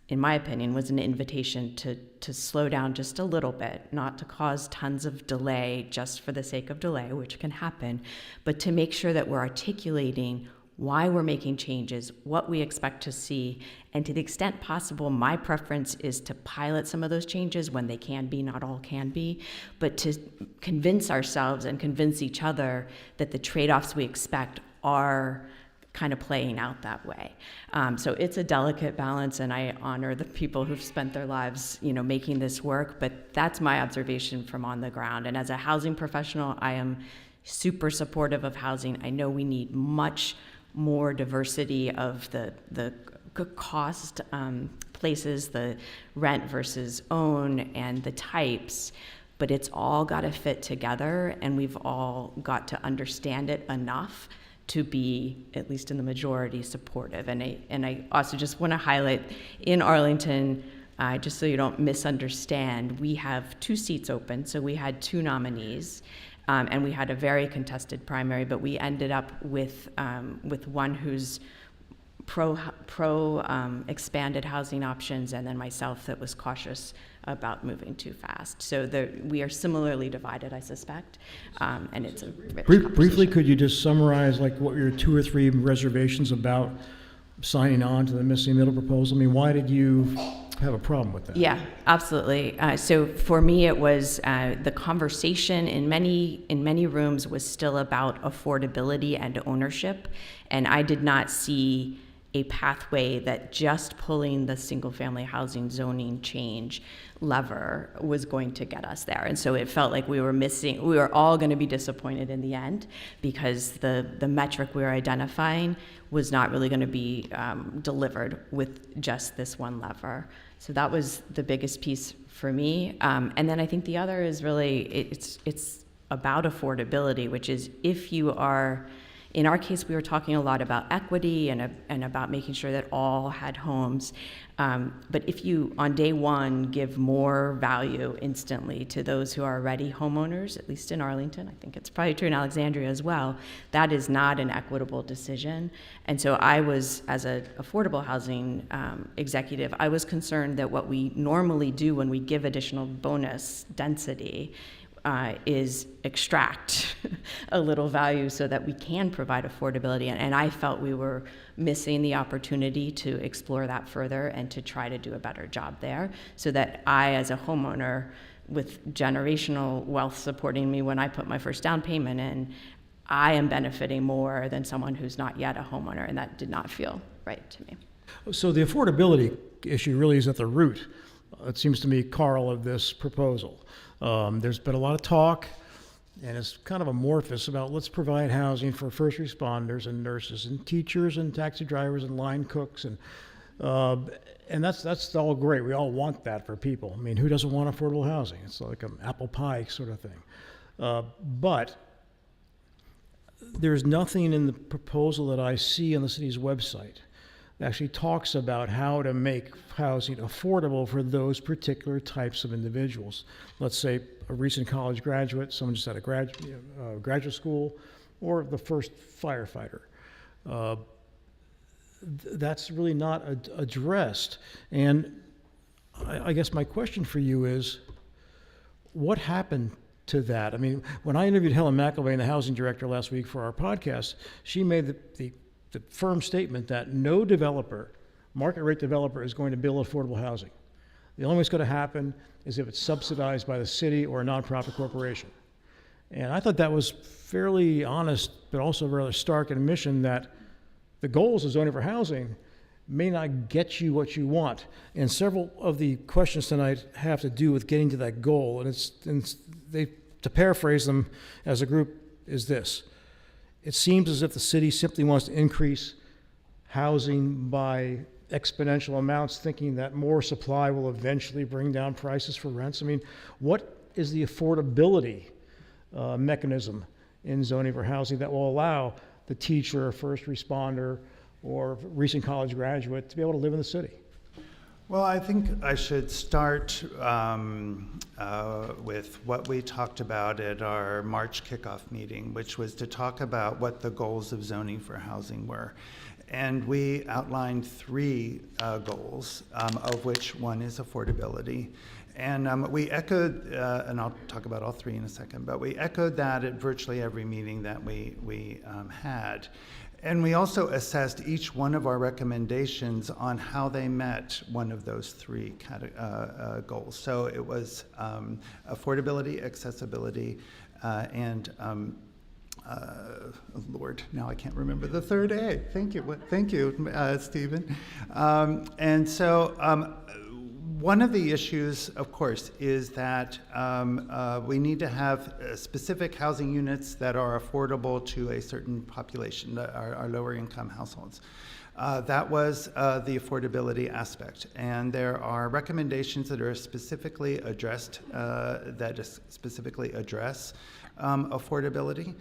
in my opinion, was an invitation to slow down just a little bit, not to cause tons of delay just for the sake of delay, which can happen, but to make sure that we're articulating why we're making changes, what we expect to see, and to the extent possible, my preference is to pilot some of those changes when they can be, not all can be, but to convince ourselves and convince each other that the trade-offs we expect are kind of playing out that way. So it's a delicate balance, and I honor the people who've spent their lives, making this work, but that's my observation from on the ground. And as a housing professional, I am super supportive of housing. I know we need much more diversity of the cost places, the rent versus own, and the types, but it's all got to fit together, and we've all got to understand it enough to be, at least in the majority, supportive. And I also just want to highlight, in Arlington, just so you don't misunderstand, we have 2 seats open, so we had 2 nominees. And we had a very contested primary, but we ended up with one who's pro expanded housing options, and then myself that was cautious about moving too fast. So we are similarly divided, I suspect, and it's a rich Briefly, could you just summarize what were your 2 or 3 reservations about signing on to the missing middle proposal? I mean, why did you have a problem with that? Yeah, absolutely. So for me, it was the conversation in many rooms was still about affordability and ownership, and I did not see a pathway that just pulling the single-family housing zoning change lever was going to get us there. And so it felt like we were all going to be disappointed in the end, because the metric we were identifying was not really going to be delivered with just this one lever. So that was the biggest piece for me. And then I think the other is really, it's about affordability, which is if you are, in our case, we were talking a lot about equity and about making sure that all had homes. But if you, on day one, give more value instantly to those who are already homeowners, at least in Arlington, I think it's probably true in Alexandria as well, that is not an equitable decision. And so I was, as an affordable housing executive, I was concerned that what we normally do when we give additional bonus density is extract a little value so that we can provide affordability. And I felt we were missing the opportunity to explore that further and to try to do a better job there, so that I, as a homeowner with generational wealth supporting me when I put my first down payment in, I am benefiting more than someone who's not yet a homeowner, and that did not feel right to me. So the affordability issue really is at the root, it seems to me, Carl, of this proposal. There's been a lot of talk, and it's kind of amorphous, about let's provide housing for first responders and nurses and teachers and taxi drivers and line cooks, and that's all great. We all want that for people. I mean, who doesn't want affordable housing? It's like an apple pie sort of thing. But there's nothing in the proposal that I see on the city's website that actually talks about how to make housing affordable for those particular types of individuals. Let's say a recent college graduate, someone just out of graduate school, or the first firefighter. That's really not addressed. And I guess my question for you is, what happened to that? I mean, when I interviewed Helen McElvey, the housing director, last week for our podcast, she made the the firm statement that no developer, market rate developer, is going to build affordable housing. The only way it's going to happen is if it's subsidized by the city or a nonprofit corporation. And I thought that was fairly honest, but also rather stark admission that the goals of zoning for housing may not get you what you want. And several of the questions tonight have to do with getting to that goal. And to paraphrase them as a group is this: it seems as if the city simply wants to increase housing by exponential amounts, thinking that more supply will eventually bring down prices for rents. I mean, what is the affordability mechanism in zoning for housing that will allow the teacher, first responder, or recent college graduate to be able to live in the city? Well, I think I should start with what we talked about at our March kickoff meeting, which was to talk about what the goals of zoning for housing were. And we outlined three goals, of which one is affordability. And we echoed, and I'll talk about all three in a second, but we echoed that at virtually every meeting that we had. And we also assessed each one of our recommendations on how they met one of those three goals. So it was affordability, accessibility, and Lord, now I can't remember the third A. Thank you, Stephen. And so one of the issues, of course, is that we need to have specific housing units that are affordable to a certain population, our lower income households. That was the affordability aspect. And there are recommendations that are specifically addressed, specifically address affordability.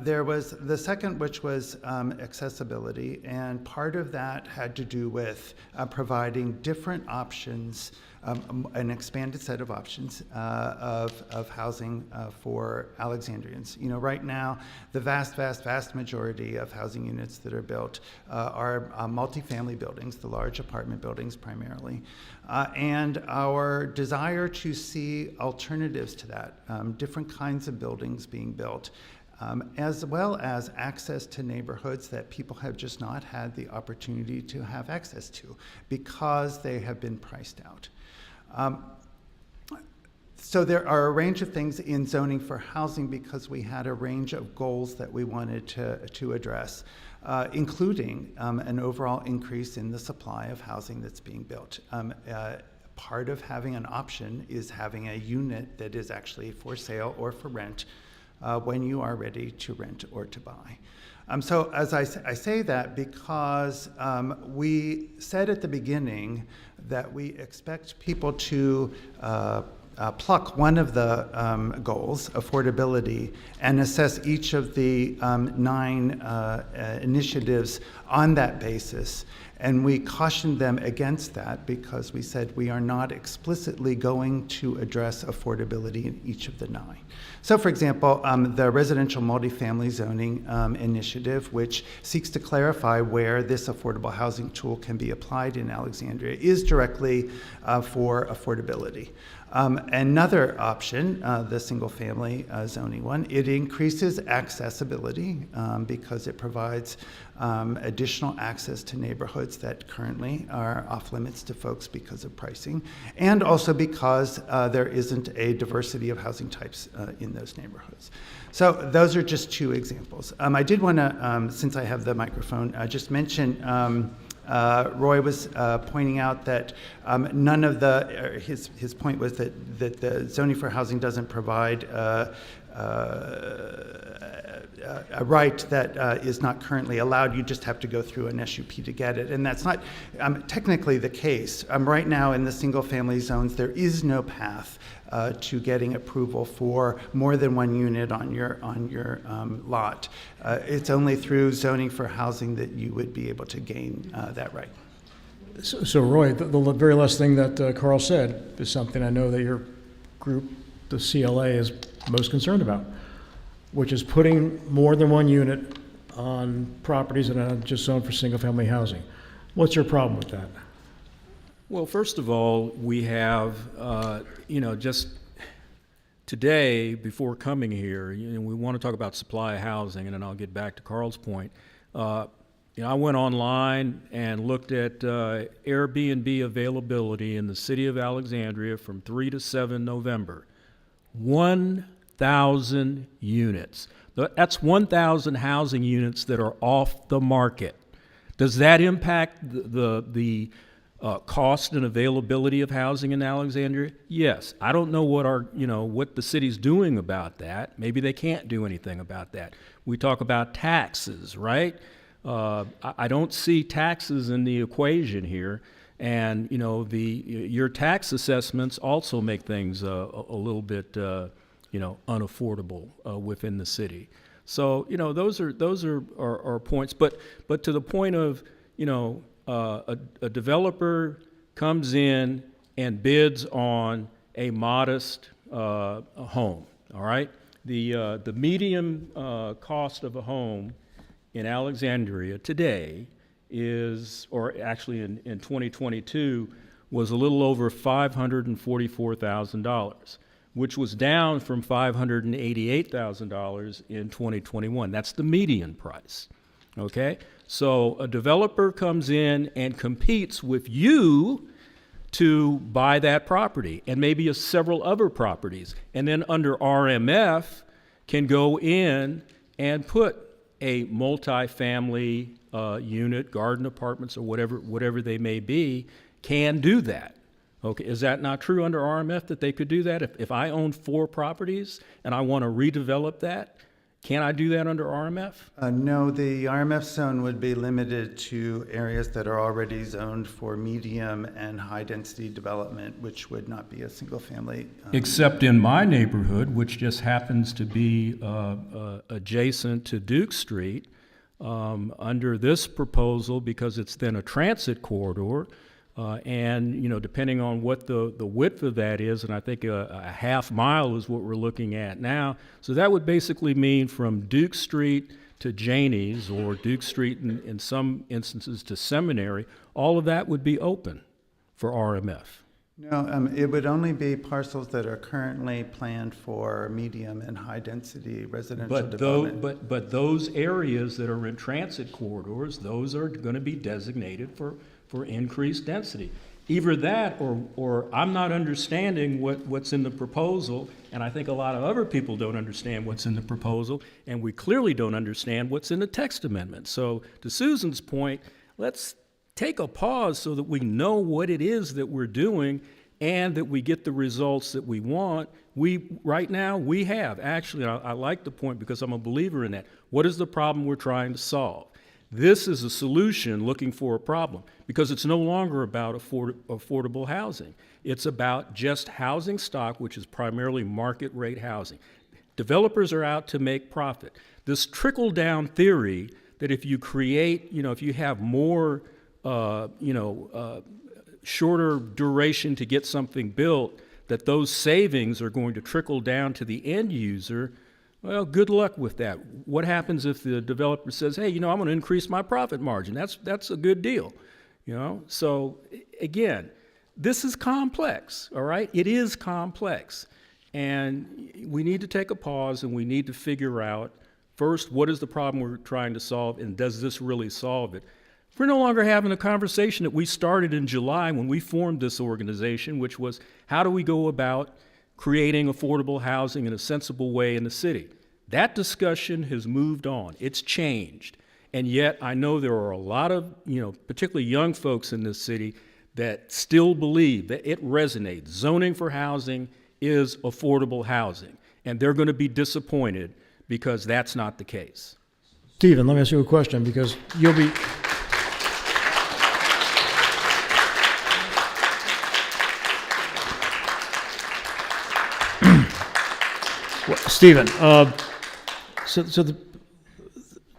There was the second, which was accessibility, and part of that had to do with providing different options, an expanded set of options of housing for Alexandrians. You know, right now, the vast majority of housing units that are built are multifamily buildings, the large apartment buildings primarily, and our desire to see alternatives to that, different kinds of buildings being built, as well as access to neighborhoods that people have just not had the opportunity to have access to because they have been priced out. So there are a range of things in zoning for housing because we had a range of goals that we wanted to address, including an overall increase in the supply of housing that's being built. Part of having an option is having a unit that is actually for sale or for rent when you are ready to rent or to buy. So as I say that because we said at the beginning that we expect people to pluck one of the goals, affordability, and assess each of the 9 initiatives on that basis. And we cautioned them against that because we said we are not explicitly going to address affordability in each of the 9. So for example, the residential multifamily zoning initiative, which seeks to clarify where this affordable housing tool can be applied in Alexandria, is directly for affordability. Another option, the single family zoning one, it increases accessibility because it provides additional access to neighborhoods that currently are off limits to folks because of pricing, and also because there isn't a diversity of housing types in those neighborhoods. So those are just 2 examples. I did want to, since I have the microphone, just mention Roy was pointing out that none of the, his point was that the zoning for housing doesn't provide a right that is not currently allowed. You just have to go through an SUP to get it. And that's not technically the case. Right now in the single family zones, there is no path to getting approval for more than 1 unit on your lot. It's only through zoning for housing that you would be able to gain that right. So Roy, the very last thing that Carl said is something I know that your group, the CLA, is most concerned about, which is putting more than 1 unit on properties that are just zoned for single-family housing. What's your problem with that? Well, first of all, we have, just today, before coming here, we want to talk about supply of housing, and then I'll get back to Carl's point. I went online and looked at Airbnb availability in the city of Alexandria from 3 to 7 November. 1,000 units. That's 1,000 housing units that are off the market. Does that impact the cost and availability of housing in Alexandria? Yes. I don't know what the city's doing about that. Maybe they can't do anything about that. We talk about taxes, right? I don't see taxes in the equation here, and your tax assessments also make things a little bit unaffordable within the city. So those are points. But to the point of a developer comes in and bids on a modest home. All right, the median cost of a home in Alexandria today is, or actually in 2022, was a little over $544,000, which was down from $588,000 in 2021. That's the median price, okay? So a developer comes in and competes with you to buy that property and maybe several other properties, and then under RMF can go in and put a multifamily unit, garden apartments, or whatever they may be, can do that. Okay, is that not true under RMF that they could do that? If I own 4 properties and I want to redevelop that, can I do that under RMF? No, the RMF zone would be limited to areas that are already zoned for medium and high-density development, which would not be a single-family. Except in my neighborhood, which just happens to be adjacent to Duke Street, under this proposal, because it's then a transit corridor, and depending on what the width of that is, and I think a half mile is what we're looking at now. So that would basically mean from Duke Street to Janey's, or Duke Street in some instances to Seminary, all of that would be open for RMF. No, it would only be parcels that are currently planned for medium and high-density residential development. But those areas that are in transit corridors, those are going to be designated for increased density. Either that, or I'm not understanding what's in the proposal, and I think a lot of other people don't understand what's in the proposal, and we clearly don't understand what's in the text amendment. So to Susan's point, let's take a pause so that we know what it is that we're doing and that we get the results that we want. Right now, we have. Actually, I like the point because I'm a believer in that. What is the problem we're trying to solve? This is a solution looking for a problem, because it's no longer about affordable housing. It's about just housing stock, which is primarily market rate housing. Developers are out to make profit. This trickle-down theory that if you create, if you have more, shorter duration to get something built, that those savings are going to trickle down to the end user. Well, good luck with that. What happens if the developer says, hey, I'm going to increase my profit margin? That's a good deal, So again, this is complex, all right? It is complex. And we need to take a pause and we need to figure out, first, what is the problem we're trying to solve, and does this really solve it? We're no longer having a conversation that we started in July when we formed this organization, which was how do we go about creating affordable housing in a sensible way in the city. That discussion has moved on. It's changed. And yet I know there are a lot of, particularly young folks in this city that still believe that it resonates. Zoning for housing is affordable housing. And they're going to be disappointed because that's not the case. Stephen, let me ask you a question, because you'll be... Stephen, to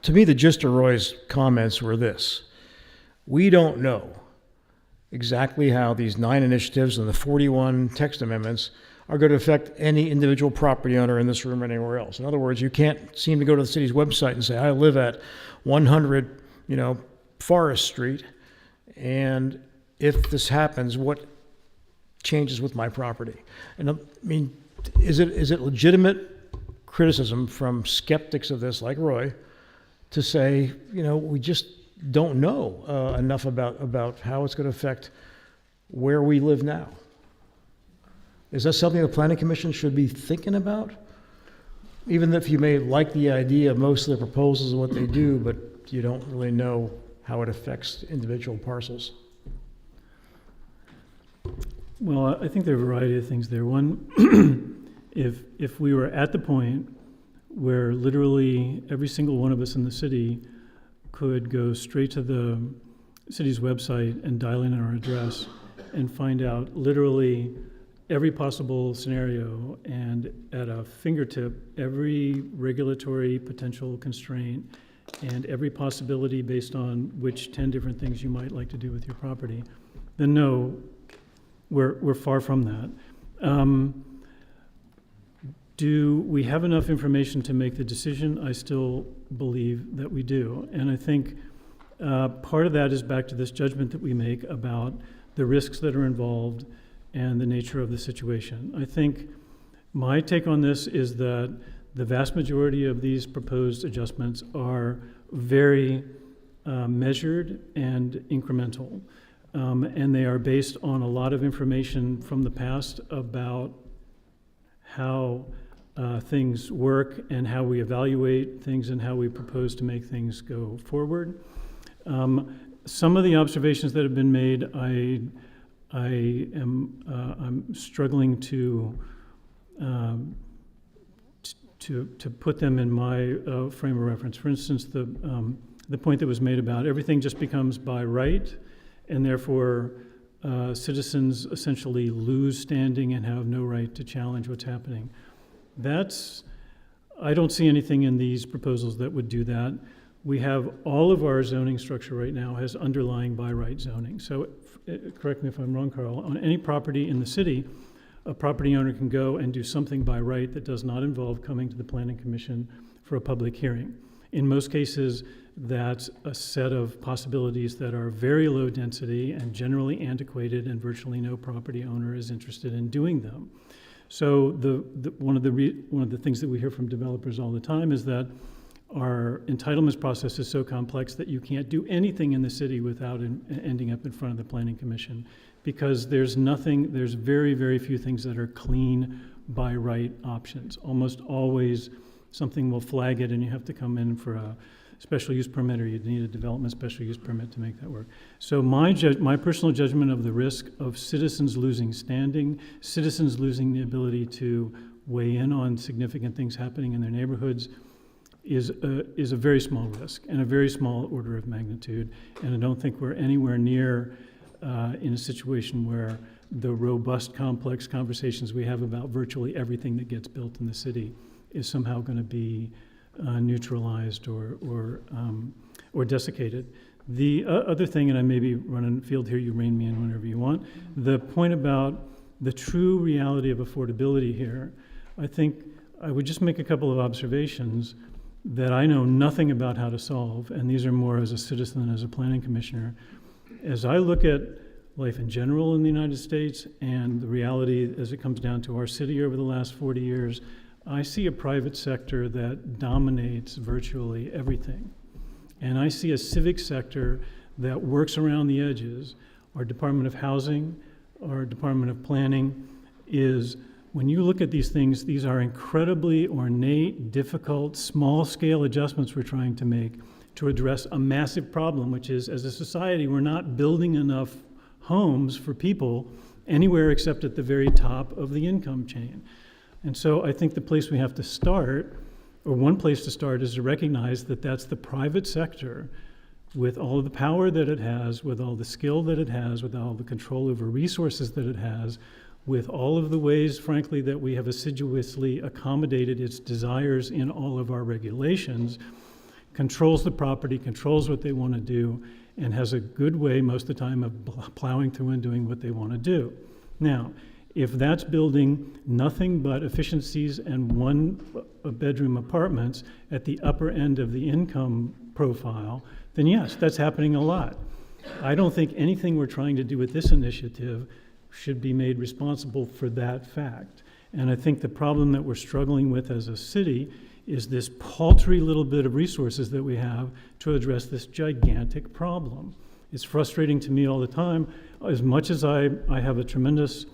me, the gist of Roy's comments were this. We don't know exactly how these 9 initiatives and the 41 text amendments are going to affect any individual property owner in this room or anywhere else. In other words, you can't seem to go to the city's website and say, I live at 100, Forest Street, and if this happens, what changes with my property? And I mean, is it legitimate criticism from skeptics of this, like Roy, to say, we don't know enough about how it's going to affect where we live now. Is that something the Planning Commission should be thinking about? Even if you may like the idea of most of the proposals and what they do, but you don't really know how it affects individual parcels. Well, I think there are a variety of things there. One, if we were at the point where literally every single one of us in the city could go straight to the city's website and dial in our address and find out literally every possible scenario, and at a fingertip, every regulatory potential constraint and every possibility based on which 10 different things you might like to do with your property, then no, we're far from that. Do we have enough information to make the decision? I still believe that we do. And I think part of that is back to this judgment that we make about the risks that are involved and the nature of the situation. I think my take on this is that the vast majority of these proposed adjustments are very measured and incremental. And they are based on a lot of information from the past about how things work and how we evaluate things and how we propose to make things go forward. Some of the observations that have been made, I'm struggling to put them in my frame of reference. For instance, the point that was made about everything just becomes by right, and therefore citizens essentially lose standing and have no right to challenge what's happening. I don't see anything in these proposals that would do that. We have all of our zoning structure right now has underlying by right zoning. So correct me if I'm wrong, Carl, on any property in the city, a property owner can go and do something by right that does not involve coming to the Planning Commission for a public hearing. In most cases, that's a set of possibilities that are very low density and generally antiquated, and virtually no property owner is interested in doing them. So one of the things that we hear from developers all the time is that our entitlements process is so complex that you can't do anything in the city without ending up in front of the Planning Commission, because there's very, very few things that are clean by right options. Almost always something will flag it and you have to come in for a special use permit, or you need a development special use permit to make that work. So my personal judgment of the risk of citizens losing standing, citizens losing the ability to weigh in on significant things happening in their neighborhoods is a very small risk and a very small order of magnitude. And I don't think we're anywhere near in a situation where the robust, complex conversations we have about virtually everything that gets built in the city is somehow going to be neutralized or desiccated. The other thing, and I may be running field here, you rein me in whenever you want, the point about the true reality of affordability here, I think I would just make a couple of observations that I know nothing about how to solve, and these are more as a citizen than as a planning commissioner. As I look at life in general in the United States and the reality as it comes down to our city over the last 40 years, I see a private sector that dominates virtually everything. And I see a civic sector that works around the edges. Our Department of Housing, our Department of Planning is, when you look at these things, these are incredibly ornate, difficult, small-scale adjustments we're trying to make to address a massive problem, which is, as a society, we're not building enough homes for people anywhere except at the very top of the income chain. And so I think the place we have to start, or one place to start, is to recognize that that's the private sector with all of the power that it has, with all the skill that it has, with all the control over resources that it has, with all of the ways, frankly, that we have assiduously accommodated its desires in all of our regulations, controls the property, controls what they want to do, and has a good way most of the time of plowing through and doing what they want to do. Now, if that's building nothing but efficiencies and one-bedroom apartments at the upper end of the income profile, then yes, that's happening a lot. I don't think anything we're trying to do with this initiative should be made responsible for that fact. And I think the problem that we're struggling with as a city is this paltry little bit of resources that we have to address this gigantic problem. It's frustrating to me all the time. As much as I have a tremendous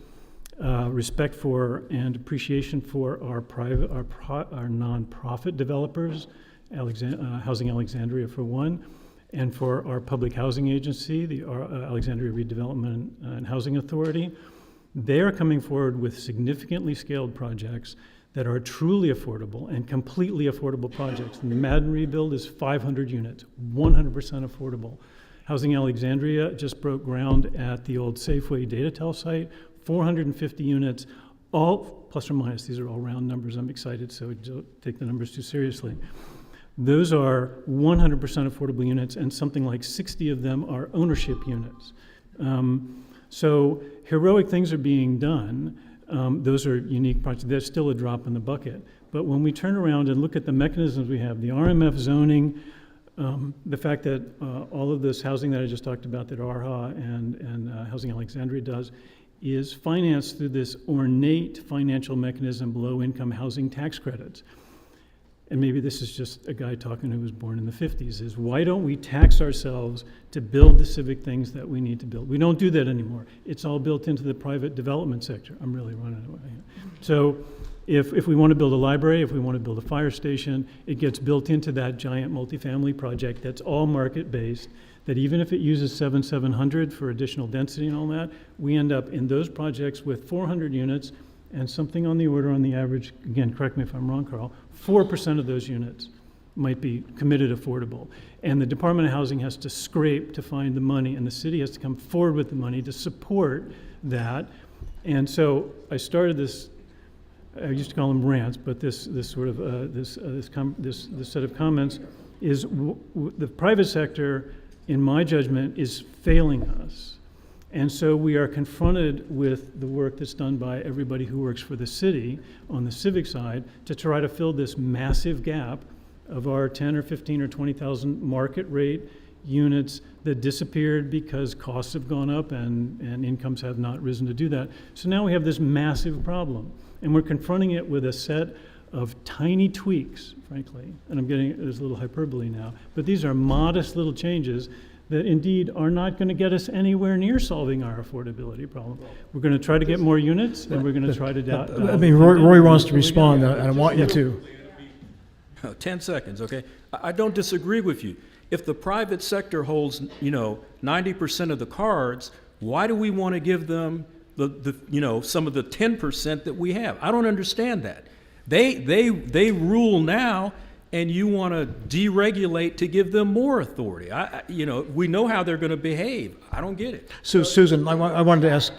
respect for and appreciation for our nonprofit developers, Housing Alexandria for one, and for our public housing agency, the Alexandria Redevelopment and Housing Authority. They are coming forward with significantly scaled projects that are truly affordable and completely affordable projects. And the Madden rebuild is 500 units, 100% affordable. Housing Alexandria just broke ground at the old Safeway Datatel site, 450 units, all plus or minus. These are all round numbers. I'm excited, so don't take the numbers too seriously. Those are 100% affordable units, and something like 60 of them are ownership units. So heroic things are being done. Those are unique projects. They're still a drop in the bucket. But when we turn around and look at the mechanisms we have, the RMF zoning, the fact that all of this housing that I just talked about that ARHA and Housing Alexandria does is financed through this ornate financial mechanism, low-income housing tax credits. And maybe this is just a guy talking who was born in the 50s, is why don't we tax ourselves to build the civic things that we need to build? We don't do that anymore. It's all built into the private development sector. I'm really running away here. So if we want to build a library, if we want to build a fire station, it gets built into that giant multifamily project that's all market-based, that even if it uses 700 for additional density and all that, we end up in those projects with 400 units and something on the order on the average, again, correct me if I'm wrong, Carl, 4% of those units might be committed affordable. And the Department of Housing has to scrape to find the money, and the city has to come forward with the money to support that. And so I started this, I used to call them rants, but this set of comments is the private sector, in my judgment, is failing us. And so we are confronted with the work that's done by everybody who works for the city on the civic side to try to fill this massive gap of our 10 or 15 or 20,000 market rate units that disappeared because costs have gone up and incomes have not risen to do that. So now we have this massive problem, and we're confronting it with a set of tiny tweaks, frankly, and there's a little hyperbole now, but these are modest little changes that indeed are not going to get us anywhere near solving our affordability problem. We're going to try to get more units, and we're going to try to Roy wants to respond, and I want you to. 10 seconds, okay? I don't disagree with you. If the private sector holds, 90% of the cards, why do we want to give them some of the 10% that we have? I don't understand that. They rule now, and you want to deregulate to give them more authority. We know how they're going to behave. I don't get it. So, Susan, I wanted to ask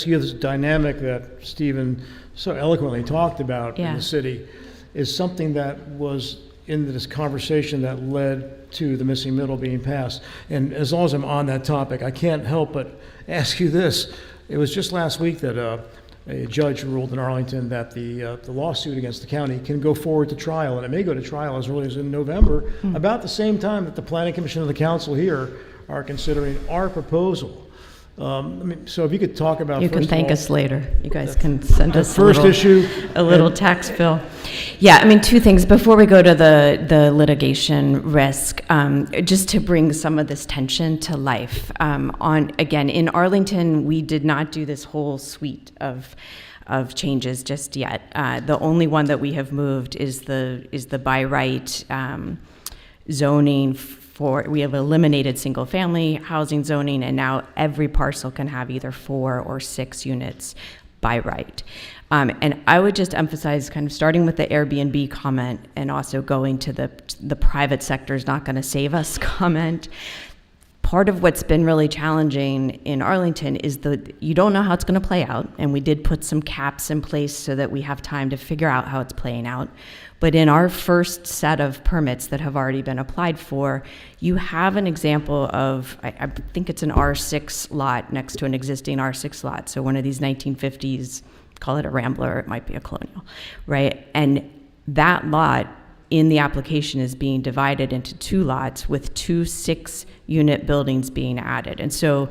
you this dynamic that Stephen so eloquently talked about in the city is something that was in this conversation that led to the missing middle being passed. And as long as I'm on that topic, I can't help but ask you this. It was just last week that a judge ruled in Arlington that the lawsuit against the county can go forward to trial, and it may go to trial as early as in November, about the same time that the Planning Commission and the council here are considering our proposal. So if you could talk about, you can thank us later. You guys can send us a little tax bill. Yeah, two things before we go to the litigation risk, just to bring some of this tension to life. Again, in Arlington, we did not do this whole suite of changes just yet. The only one that we have moved is the by right zoning. We have eliminated single-family housing zoning, and now every parcel can have either 4 or 6 units by right. And I would just emphasize, kind of starting with the Airbnb comment and also going to the private sector is not going to save us comment. Part of what's been really challenging in Arlington is you don't know how it's going to play out, and we did put some caps in place so that we have time to figure out how it's playing out. But in our first set of permits that have already been applied for, you have an example of, I think it's an R6 lot next to an existing R6 lot. So one of these 1950s, call it a Rambler, it might be a Colonial, right? And that lot in the application is being divided into 2 lots with 2 6-unit buildings being added. And so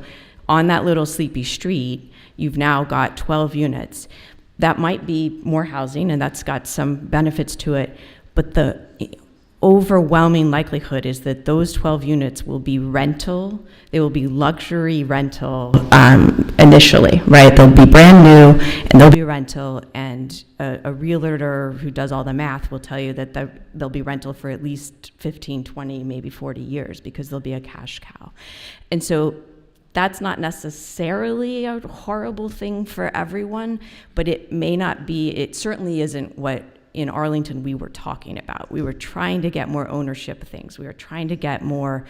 on that little sleepy street, you've now got 12 units. That might be more housing, and that's got some benefits to it, but the overwhelming likelihood is that those 12 units will be rental. They will be luxury rental initially, right? They'll be brand new and they'll be rental, and a realtor who does all the math will tell you that they'll be rental for at least 15, 20, maybe 40 years because they'll be a cash cow. And so that's not necessarily a horrible thing for everyone, but it may not be, it certainly isn't what in Arlington we were talking about. We were trying to get more ownership of things. We were trying to get more,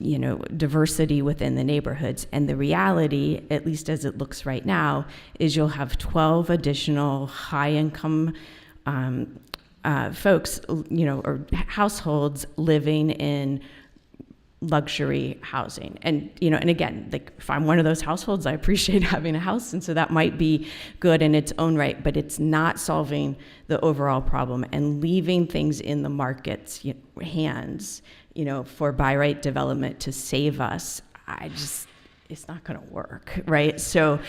diversity within the neighborhoods. And the reality, at least as it looks right now, is you'll have 12 additional high-income folks, or households living in luxury housing. And, and again, like if I'm one of those households, I appreciate having a house. And so that might be good in its own right, but it's not solving the overall problem and leaving things in the market's hands, for by right development to save us. It's not going to work, right? So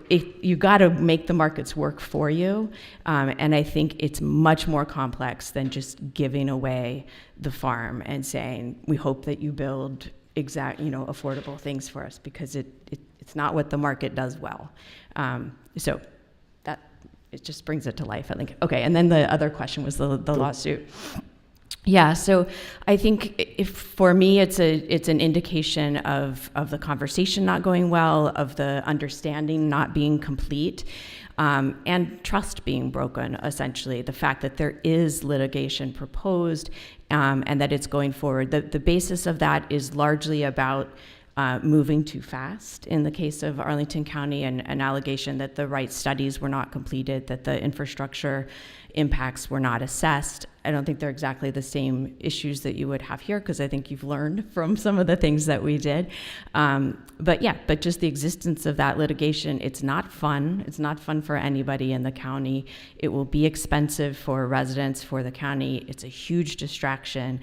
if you got to make the markets work for you, and I think it's much more complex than just giving away the farm and saying we hope that you build affordable things for us, because it's not what the market does well. So that it just brings it to life, I think. Okay, and then the other question was the lawsuit. Yeah, so I think for me, it's an indication of the conversation not going well, of the understanding not being complete, and trust being broken, essentially. The fact that there is litigation proposed and that it's going forward. The basis of that is largely about moving too fast in the case of Arlington County, and an allegation that the right studies were not completed, that the infrastructure impacts were not assessed. I don't think they're exactly the same issues that you would have here, because I think you've learned from some of the things that we did. But just the existence of that litigation, it's not fun. It's not fun for anybody in the county. It will be expensive for residents, for the county. It's a huge distraction.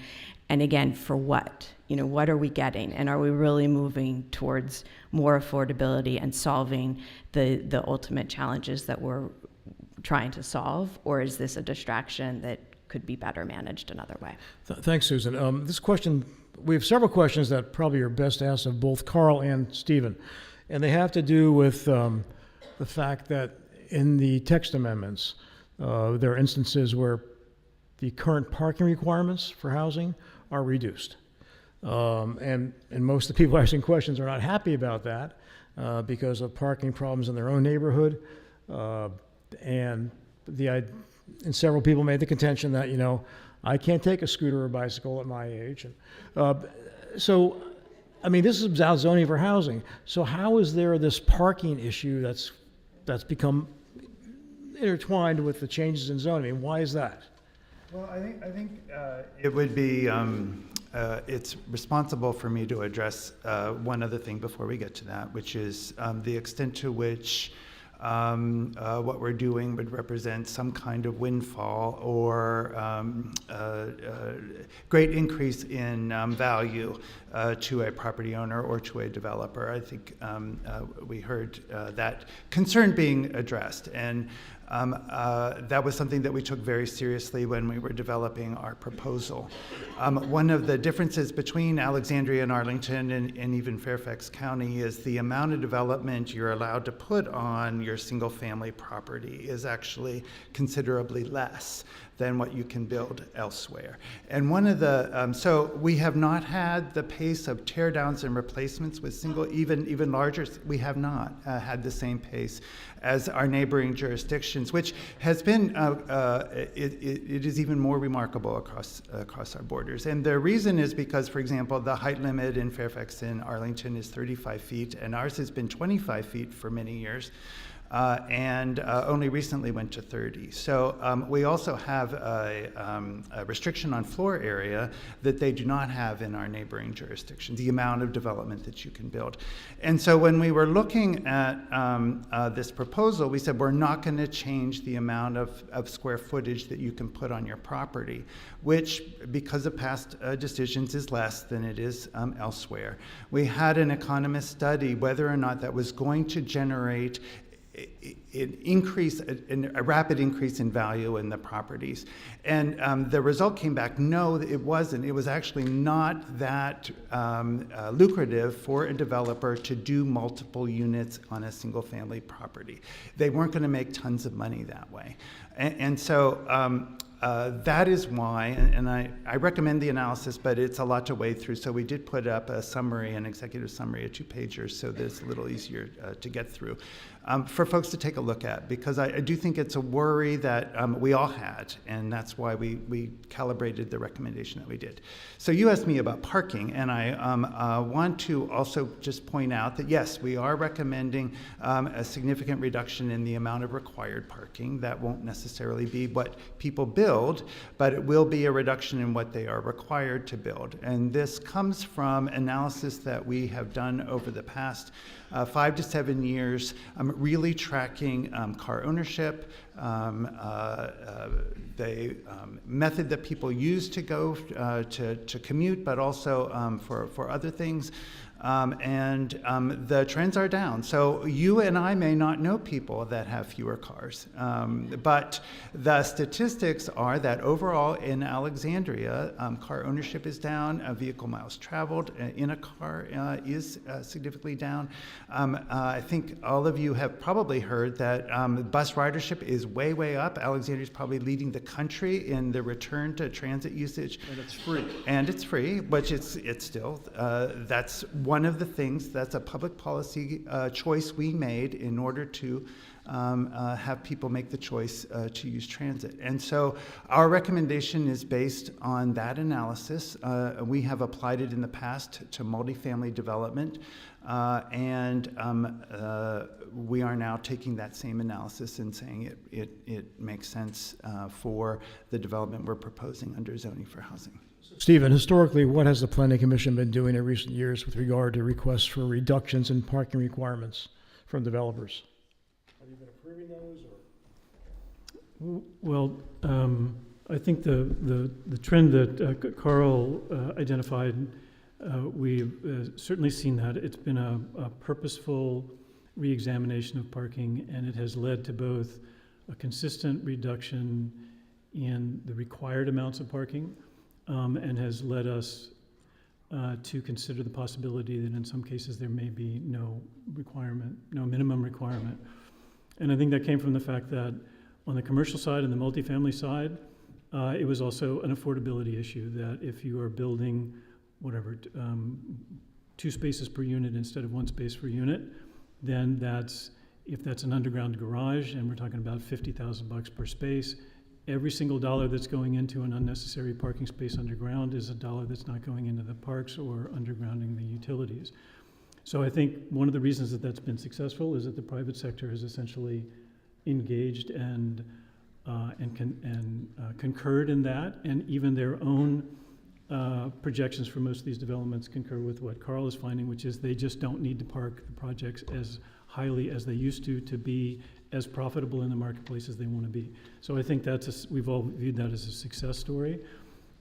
And again, for what? What are we getting? And are we really moving towards more affordability and solving the ultimate challenges that we're trying to solve? Or is this a distraction that could be better managed another way? Thanks, Susan. This question, we have several questions that probably are best asked of both Carl and Stephen. And they have to do with the fact that in the text amendments, there are instances where the current parking requirements for housing are reduced. And most of the people asking questions are not happy about that because of parking problems in their own neighborhood. And several people made the contention that, I can't take a scooter or bicycle at my age. And, this is about zoning for housing. So how is there this parking issue that's become intertwined with the changes in zoning? Why is that? Well, I think it would be, it's responsible for me to address one other thing before we get to that, which is the extent to which what we're doing would represent some kind of windfall or great increase in value to a property owner or to a developer. I think we heard that concern being addressed, and that was something that we took very seriously when we were developing our proposal. One of the differences between Alexandria and Arlington and even Fairfax County is the amount of development you're allowed to put on your single-family property is actually considerably less than what you can build elsewhere. And one of the, so we have not had the pace of tear downs and replacements with even larger, we have not had the same pace as our neighboring jurisdictions, which has been, it is even more remarkable across our borders. And the reason is because, for example, the height limit in Fairfax and Arlington is 35 feet, and ours has been 25 feet for many years. And only recently went to 30. So we also have a restriction on floor area that they do not have in our neighboring jurisdictions, the amount of development that you can build. And so when we were looking at this proposal, we said we're not going to change the amount of square footage that you can put on your property, which, because of past decisions, is less than it is elsewhere. We had an economist study whether or not that was going to generate a rapid increase in value in the properties. And the result came back, no, it wasn't. It was actually not that lucrative for a developer to do multiple units on a single family property. They weren't going to make tons of money that way. And so that is why, and I recommend the analysis, but it's a lot to wade through. So we did put up a summary, an executive summary, a 2-pager, so that it's a little easier to get through for folks to take a look at, because I do think it's a worry that we all had, and that's why we calibrated the recommendation that we did. So you asked me about parking, and I want to also just point out that yes, we are recommending a significant reduction in the amount of required parking. That won't necessarily be what people build, but it will be a reduction in what they are required to build. And this comes from analysis that we have done over the past 5 to 7 years, really tracking car ownership, the method that people use to go to commute, but also for other things. And the trends are down. So you and I may not know people that have fewer cars, but the statistics are that overall in Alexandria, car ownership is down, vehicle miles traveled in a car is significantly down. I think all of you have probably heard that bus ridership is way up. Alexandria is probably leading the country in the return to transit usage. And it's free. And it's free, which it's still, that's one of the things, that's a public policy choice we made in order to have people make the choice to use transit. And so our recommendation is based on that analysis. We have applied it in the past to multifamily development, and we are now taking that same analysis and saying it makes sense for the development we're proposing under zoning for housing. Stephen, historically, what has the Planning Commission been doing in recent years with regard to requests for reductions in parking requirements from developers? Have you been approving those? Or? Well, I think the trend that Carl identified, we've certainly seen that. It's been a purposeful reexamination of parking, and it has led to both a consistent reduction in the required amounts of parking, and has led us to consider the possibility that in some cases there may be no minimum requirement. And I think that came from the fact that on the commercial side and the multifamily side, it was also an affordability issue, that if you are building 2 spaces per unit instead of 1 space per unit, then if that's an underground garage and we're talking about $50,000 per space, every single dollar that's going into an unnecessary parking space underground is a dollar that's not going into the parks or undergrounding the utilities. So I think one of the reasons that that's been successful is that the private sector has essentially engaged and concurred in that, and even their own projections for most of these developments concur with what Carl is finding, which is they just don't need to park the projects as highly as they used to be as profitable in the marketplace as they want to be. So I think we've all viewed that as a success story.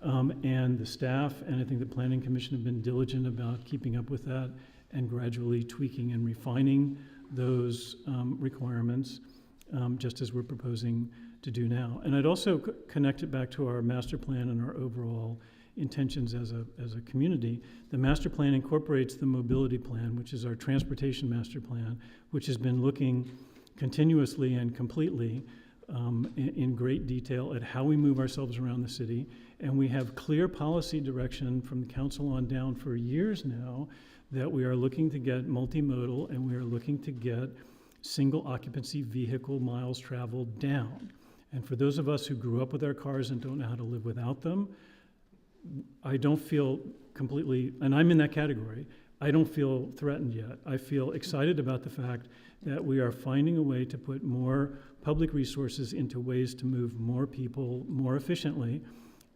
And the staff and I think the Planning Commission have been diligent about keeping up with that and gradually tweaking and refining those requirements, just as we're proposing to do now. And I'd also connect it back to our master plan and our overall intentions as a community. The master plan incorporates the mobility plan, which is our transportation master plan, which has been looking continuously and completely in great detail at how we move ourselves around the city. And we have clear policy direction from the council on down for years now that we are looking to get multimodal and we are looking to get single occupancy vehicle miles traveled down. And for those of us who grew up with our cars and don't know how to live without them, I don't feel completely, and I'm in that category, I don't feel threatened yet. I feel excited about the fact that we are finding a way to put more public resources into ways to move more people more efficiently.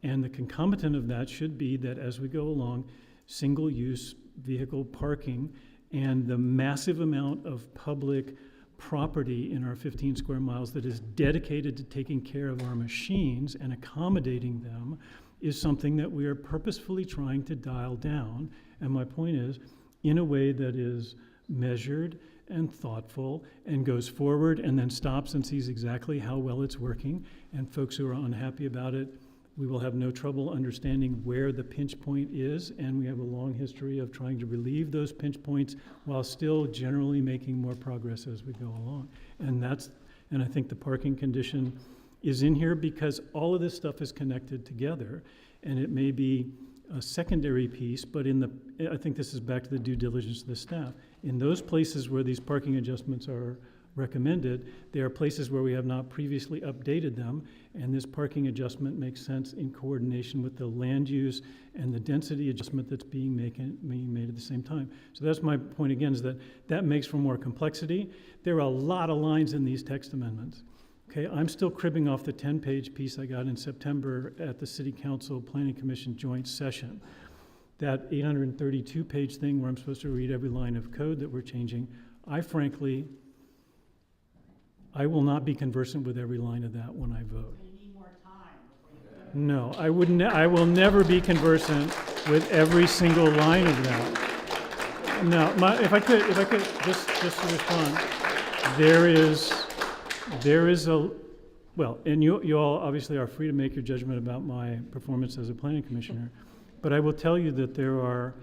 And the concomitant of that should be that as we go along, single-use vehicle parking and the massive amount of public property in our 15 square miles that is dedicated to taking care of our machines and accommodating them is something that we are purposefully trying to dial down. And my point is, in a way that is measured and thoughtful and goes forward and then stops and sees exactly how well it's working. And folks who are unhappy about it, we will have no trouble understanding where the pinch point is, and we have a long history of trying to relieve those pinch points while still generally making more progress as we go along. And I think the parking condition is in here because all of this stuff is connected together, and it may be a secondary piece, but I think this is back to the due diligence of the staff. In those places where these parking adjustments are recommended, there are places where we have not previously updated them, and this parking adjustment makes sense in coordination with the land use and the density adjustment that's being made at the same time. So that's my point again, is that makes for more complexity. There are a lot of lines in these text amendments. Okay, I'm still cribbing off the 10-page piece I got in September at the City Council Planning Commission joint session. That 832-page thing where I'm supposed to read every line of code that we're changing, I will not be conversant with every line of that when I vote. No, I will never be conversant with every single line of that. Now, if I could just to respond, there is and you all obviously are free to make your judgment about my performance as a planning commissioner, but I will tell you that there are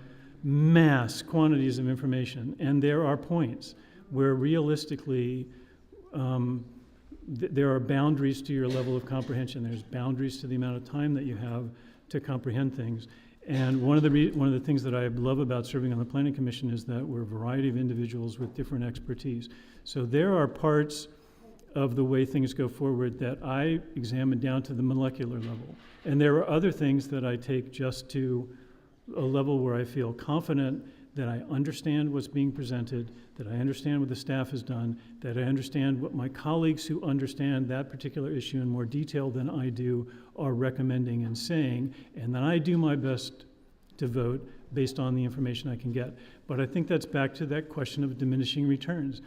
mass quantities of information, and there are points where realistically there are boundaries to your level of comprehension. There's boundaries to the amount of time that you have to comprehend things. And one of the things that I love about serving on the Planning Commission is that we're a variety of individuals with different expertise. So there are parts of the way things go forward that I examine down to the molecular level. And there are other things that I take just to a level where I feel confident that I understand what's being presented, that I understand what the staff has done, that I understand what my colleagues who understand that particular issue in more detail than I do are recommending and saying, and then I do my best to vote based on the information I can get. But I think that's back to that question of diminishing returns.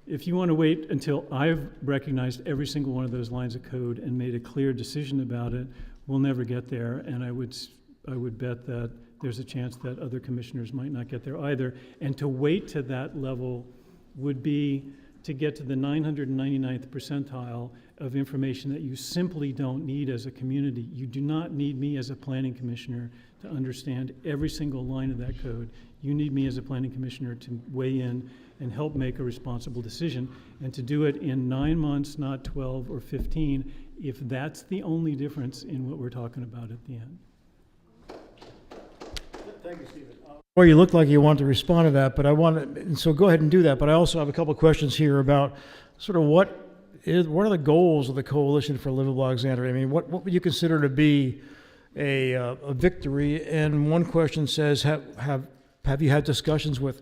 If you want to wait until I've recognized every single one of those lines of code and made a clear decision about it, we'll never get there, and I would bet that there's a chance that other commissioners might not get there either. And to wait to that level would be to get to the 999th percentile of information that you simply don't need as a community. You do not need me as a planning commissioner to understand every single line of that code. You need me as a planning commissioner to weigh in and help make a responsible decision, and to do it in 9 months, not 12 or 15, if that's the only difference in what we're talking about at the end. Thank you, Stephen. Well, you look like you want to respond to that, but and so go ahead and do that. But I also have a couple of questions here about sort of what are the goals of the Coalition for Livable Alexandria? I mean, what would you consider to be a victory? And one question says, have you had discussions with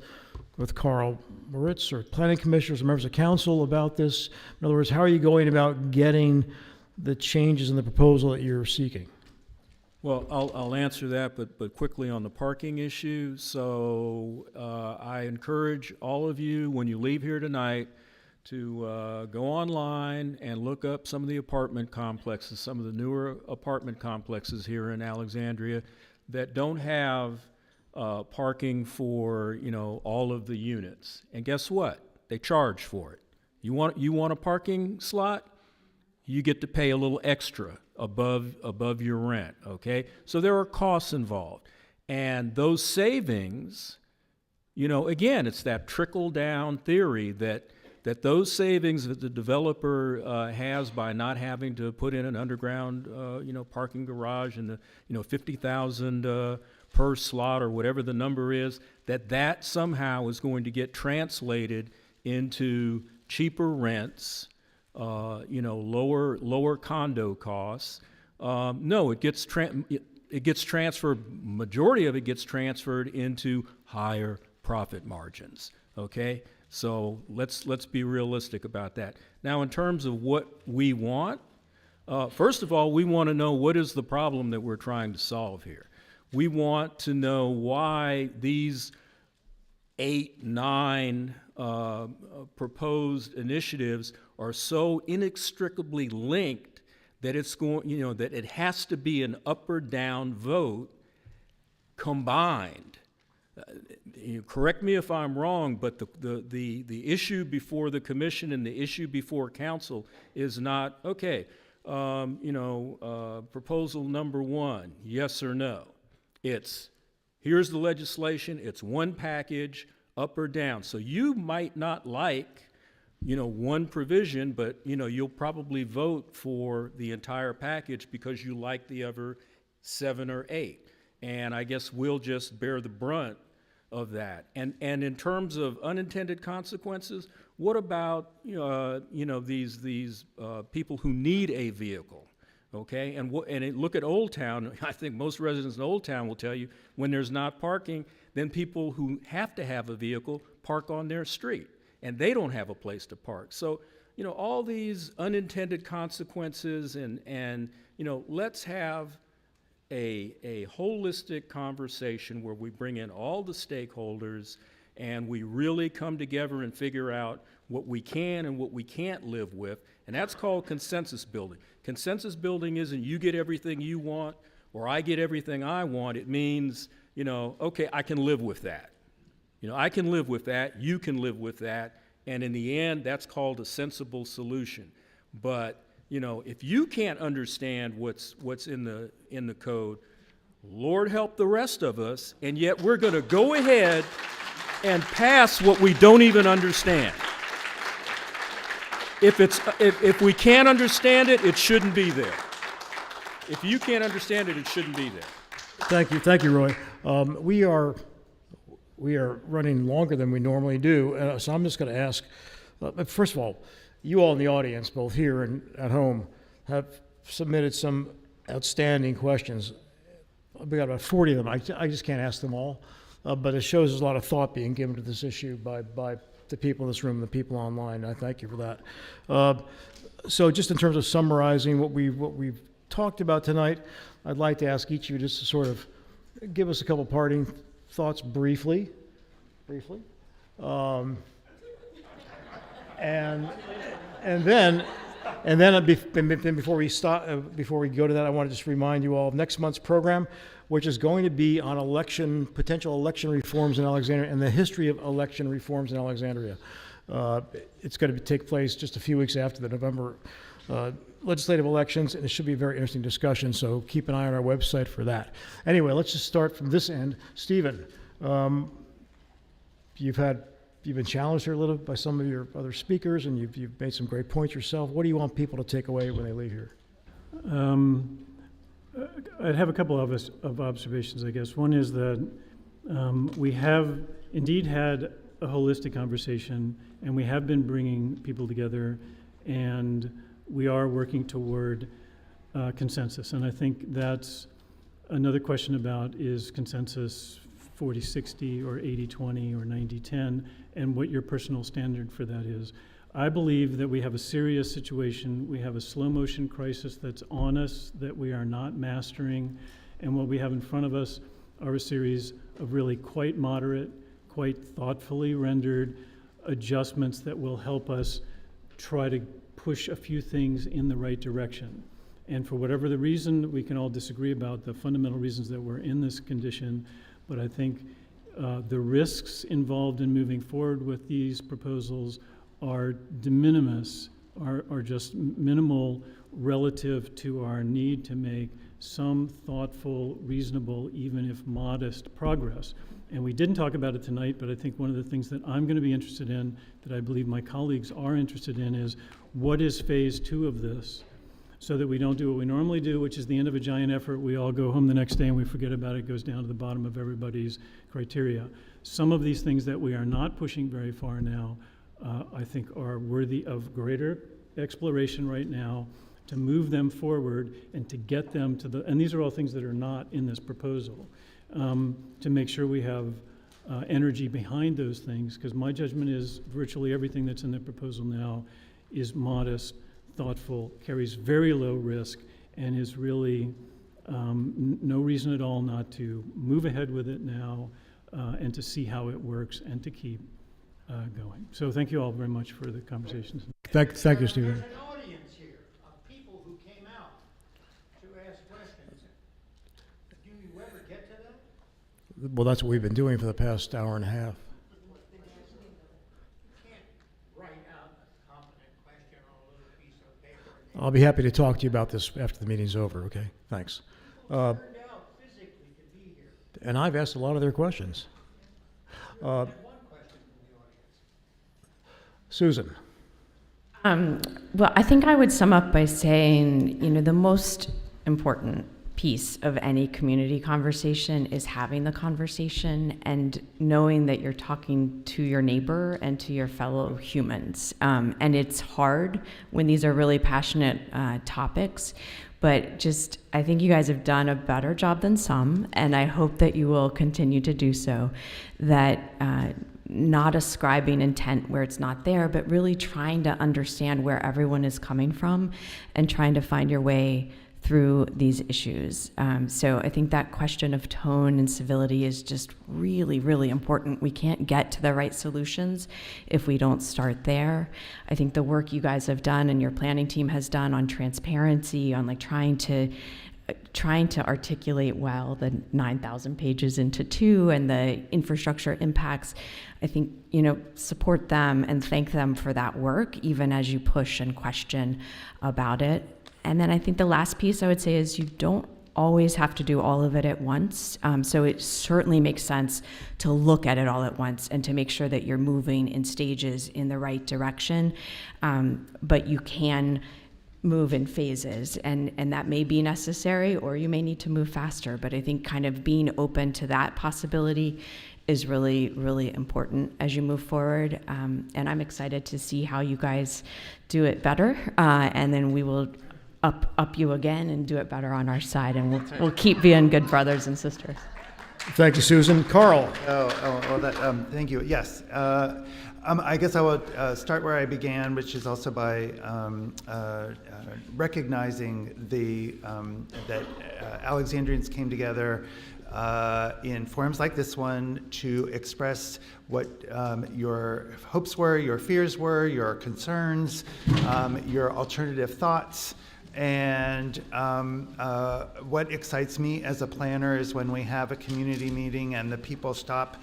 Carl Moritz or planning commissioners or members of council about this? In other words, how are you going about getting the changes in the proposal that you're seeking? Well, I'll answer that, but quickly on the parking issue. So I encourage all of you, when you leave here tonight, to go online and look up some of the apartment complexes, some of the newer apartment complexes here in Alexandria that don't have parking for, all of the units. And guess what? They charge for it. You want a parking slot? You get to pay a little extra above your rent, okay? So there are costs involved. And those savings, again, it's that trickle-down theory that those savings that the developer has by not having to put in an underground, parking garage and the, $50,000 per slot or whatever the number is, that somehow is going to get translated into cheaper rents, lower condo costs. No, it gets transferred. Majority of it gets transferred into higher profit margins. Okay, so let's be realistic about that. Now, in terms of what we want, first of all, we want to know what is the problem that we're trying to solve here. We want to know why these 8, 9 proposed initiatives are so inextricably linked that that it has to be an up or down vote combined. you correct me if I'm wrong, but the issue before the commission and the issue before council is not, okay, proposal number 1, yes or no. It's, here's the legislation, it's one package, up or down. So you might not like, one provision, but, you'll probably vote for the entire package because you like the other 7 or 8. And I guess we'll just bear the brunt of that. And in terms of unintended consequences, what about these people who need a vehicle, okay? And look at Old Town. I think most residents in Old Town will tell you when there's not parking, then people who have to have a vehicle park on their street, and they don't have a place to park. So all these unintended consequences, and let's have a holistic conversation where we bring in all the stakeholders and we really come together and figure out what we can and what we can't live with, and that's called consensus building. Consensus building isn't you get everything you want or I get everything I want. It means, okay, I can live with that. I can live with that, you can live with that, and in the end, that's called a sensible solution. But if you can't understand what's in the code, Lord help the rest of us, and yet we're going to go ahead and pass what we don't even understand. If we can't understand it, it shouldn't be there. If you can't understand it, it shouldn't be there. Thank you, Roy. We are running longer than we normally do, so I'm just going to ask, first of all, you all in the audience, both here and at home, have submitted some outstanding questions. We got about 40 of them. I just can't ask them all, but it shows there's a lot of thought being given to this issue by the people in this room and the people online. I thank you for that. So just in terms of summarizing what we've talked about tonight, I'd like to ask each of you just to sort of give us a couple parting thoughts briefly. And then before we go to that, I want to just remind you all of next month's program, which is going to be on potential election reforms in Alexandria and the history of election reforms in Alexandria. It's going to take place just a few weeks after the November legislative elections, and it should be a very interesting discussion, so keep an eye on our website for that. Anyway, let's just start from this end. Stephen, you've been challenged here a little by some of your other speakers, and you've made some great points yourself. What do you want people to take away when they leave here? I'd have a couple of observations, I guess. One is that we have indeed had a holistic conversation, and we have been bringing people together, and we are working toward consensus. And I think that's another question about, is consensus 40-60 or 80-20 or 90-10, and what your personal standard for that is. I believe that we have a serious situation. We have a slow motion crisis that's on us that we are not mastering, and what we have in front of us are a series of really quite moderate, quite thoughtfully rendered adjustments that will help us try to push a few things in the right direction. And for whatever the reason, we can all disagree about the fundamental reasons that we're in this condition, but I think the risks involved in moving forward with these proposals are de minimis, are just minimal relative to our need to make some thoughtful, reasonable, even if modest progress. And we didn't talk about it tonight, but I think one of the things that I'm going to be interested in, that I believe my colleagues are interested in, is what is phase 2 of this, so that we don't do what we normally do, which is the end of a giant effort. We all go home the next day and we forget about it. It goes down to the bottom of everybody's criteria. Some of these things that we are not pushing very far now, I think are worthy of greater exploration right now, to move them forward and to get them to and these are all things that are not in this proposal, to make sure we have energy behind those things, because my judgment is virtually everything that's in the proposal now is modest, thoughtful, carries very low risk, and is really no reason at all not to move ahead with it now and to see how it works and to keep going. So thank you all very much for the conversations. Thank you, Stephen. There's an audience here of people who came out to ask questions. Do you ever get to that? Well, that's what we've been doing for the past hour and a half. Can't write out a competent question on a little piece of paper. I'll be happy to talk to you about this after the meeting's over, okay? Thanks. Turned out physically to be here. And I've asked a lot of their questions. I have one question from the audience. Susan, Well, I think I would sum up by saying, the most important piece of any community conversation is having the conversation and knowing that you're talking to your neighbor and to your fellow humans. And it's hard when these are really passionate topics, but I think you guys have done a better job than some, and I hope that you will continue to do so, that not ascribing intent where it's not there, but really trying to understand where everyone is coming from and trying to find your way through these issues. So I think that question of tone and civility is just really, really important. We can't get to the right solutions if we don't start there. I think the work you guys have done and your planning team has done on transparency, on trying to articulate well the 9,000 pages into 2 and the infrastructure impacts, I think, support them and thank them for that work, even as you push and question about it. And then I think the last piece I would say is you don't always have to do all of it at once. So it certainly makes sense to look at it all at once and to make sure that you're moving in stages in the right direction. But you can move in phases, and that may be necessary, or you may need to move faster. But I think kind of being open to that possibility is really, really important as you move forward. And I'm excited to see how you guys do it better. And then we will up you again and do it better on our side, and we'll keep being good brothers and sisters. thank you, Susan. Carl, Thank you. Yes. I guess I will start where I began, which is also by recognizing that Alexandrians came together in forums like this one to express what your hopes were, your fears were, your concerns, your alternative thoughts. And what excites me as a planner is when we have a community meeting and the people stop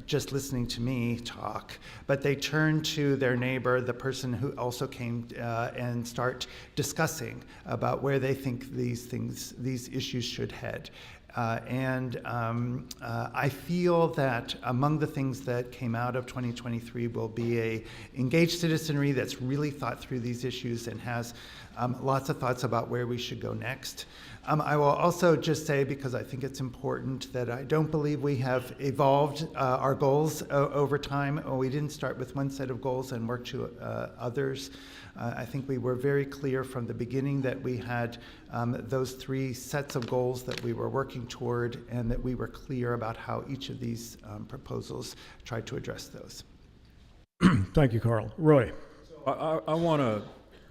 just listening to me talk, but they turn to their neighbor, the person who also came, and start discussing about where they think these issues should head. I feel that among the things that came out of 2023 will be a engaged citizenry that's really thought through these issues and has lots of thoughts about where we should go next. I will also just say, because I think it's important, that I don't believe we have evolved our goals over time. We didn't start with one set of goals and work to others. I think we were very clear from the beginning that we had those 3 sets of goals that we were working toward, and that we were clear about how each of these proposals tried to address those. thank you, Carl. Roy, I want to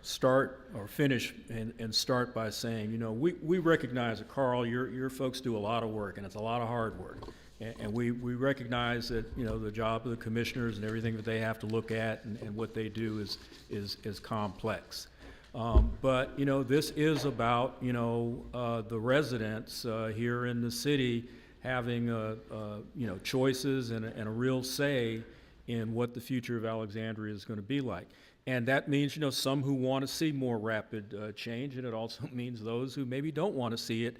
start or finish and start by saying, we recognize that, Carl, your folks do a lot of work, and it's a lot of hard work. And we recognize that, the job of the commissioners and everything that they have to look at and what they do is complex. But, this is about, the residents here in the city having, choices and a real say in what the future of Alexandria is going to be like. And that means, some who want to see more rapid change, and it also means those who maybe don't want to see it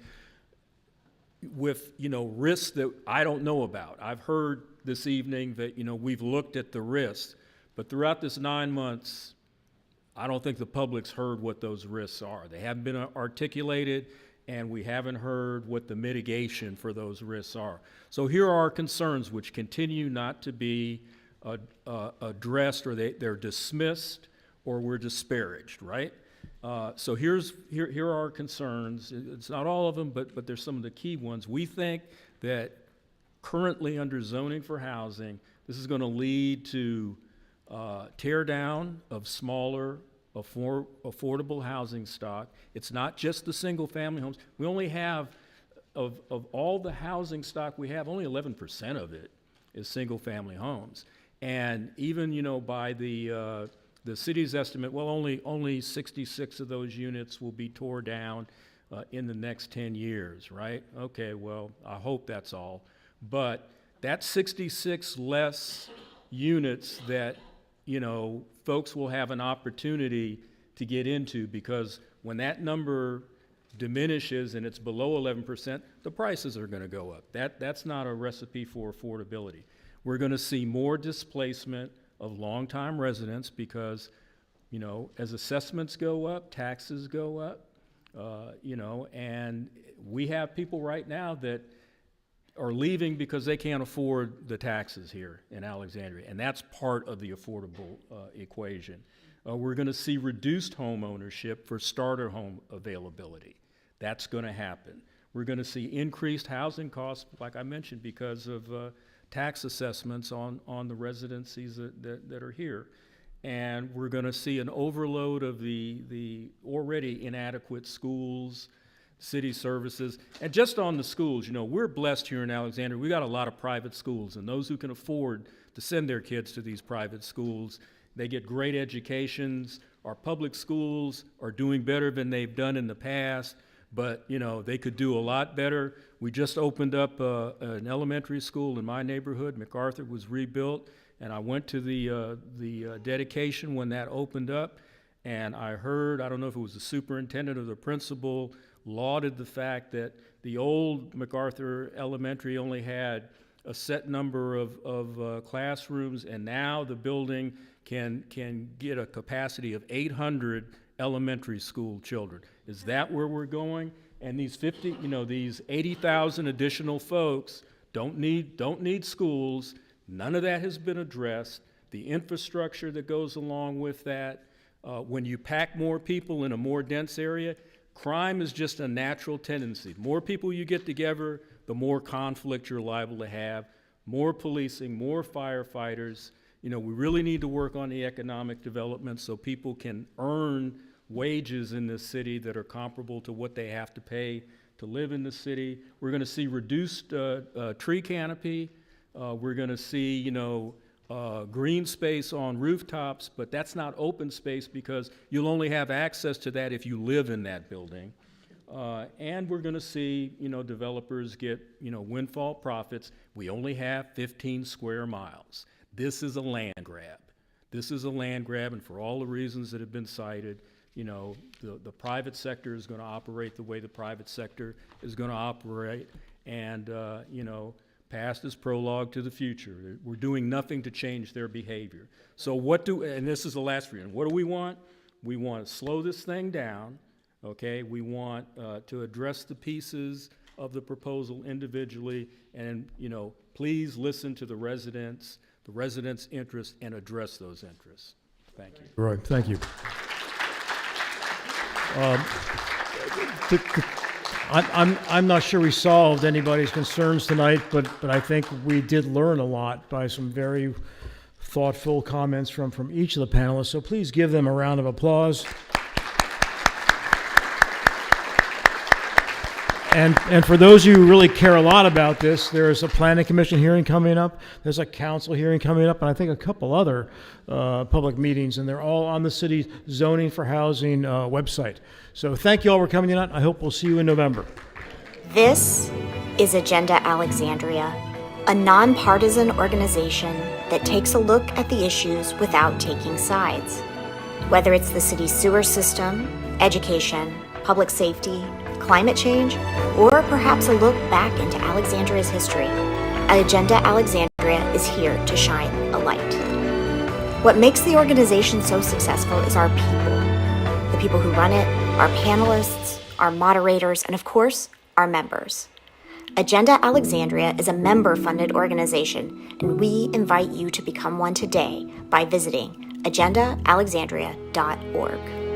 with, risks that I don't know about. I've heard this evening that, we've looked at the risks, but throughout this 9 months, I don't think the public's heard what those risks are. They haven't been articulated, and we haven't heard what the mitigation for those risks are. So here are our concerns, which continue not to be addressed, or they're dismissed, or we're disparaged, right? So here are our concerns. It's not all of them, but there's some of the key ones. We think that currently under zoning for housing, this is going to lead to tear down of smaller, affordable housing stock. It's not just the single family homes. We only have, of all the housing stock we have, only 11% of it is single family homes. And even, by the city's estimate, well, only 66 of those units will be torn down in the next 10 years, right? Okay, well, I hope that's all. But that's 66 less units that, folks will have an opportunity to get into, because when that number diminishes and it's below 11%, the prices are going to go up. That's not a recipe for affordability. We're going to see more displacement of longtime residents because, as assessments go up, taxes go up, and we have people right now that are leaving because they can't afford the taxes here in Alexandria, and that's part of the affordable equation. We're going to see reduced home ownership for starter home availability. That's going to happen. We're going to see increased housing costs, like I mentioned, because of tax assessments on the residencies that are here. And we're going to see an overload of the already inadequate schools, city services. And just on the schools, we're blessed here in Alexandria. We got a lot of private schools, and those who can afford to send their kids to these private schools, they get great educations. Our public schools are doing better than they've done in the past, but they could do a lot better. We just opened up an elementary school in my neighborhood. MacArthur was rebuilt, and I went to the dedication when that opened up, and I heard, I don't know if it was the superintendent or the principal, lauded the fact that the old MacArthur Elementary only had a set number of classrooms, and now the building can get a capacity of 800 elementary school children. Is that where we're going? And these 80,000 additional folks don't need schools. None of that has been addressed. The infrastructure that goes along with that, when you pack more people in a more dense area, crime is just a natural tendency. The more people you get together, the more conflict you're liable to have, more policing, more firefighters. We really need to work on the economic development so people can earn wages in this city that are comparable to what they have to pay to live in the city. We're going to see reduced tree canopy. We're going to see, green space on rooftops, but that's not open space because you'll only have access to that if you live in that building. And we're going to see, developers get, windfall profits. We only have 15 square miles. This is a land grab. This is a land grab, and for all the reasons that have been cited, the private sector is going to operate the way the private sector is going to operate, and, past is prologue to the future. We're doing nothing to change their behavior. So and this is the last reason, what do we want? We want to slow this thing down, okay? We want to address the pieces of the proposal individually, and, please listen to the residents' interests, and address those interests. Thank you. Right, thank you. I'm not sure we solved anybody's concerns tonight, but I think we did learn a lot by some very thoughtful comments from each of the panelists. So please give them a round of applause. And for those of you who really care a lot about this, there's a planning commission hearing coming up, there's a council hearing coming up, and I think a couple other public meetings, and they're all on the city's Zoning for Housing website. So thank you all for coming tonight. I hope we'll see you in November. This is Agenda Alexandria, a nonpartisan organization that takes a look at the issues without taking sides. Whether it's the city's sewer system, education, public safety, climate change, or perhaps a look back into Alexandria's history, Agenda Alexandria is here to shine a light. What makes the organization so successful is our people. The people who run it, our panelists, our moderators, and of course, our members. Agenda Alexandria is a member-funded organization, and we invite you to become one today by visiting agendaalexandria.org.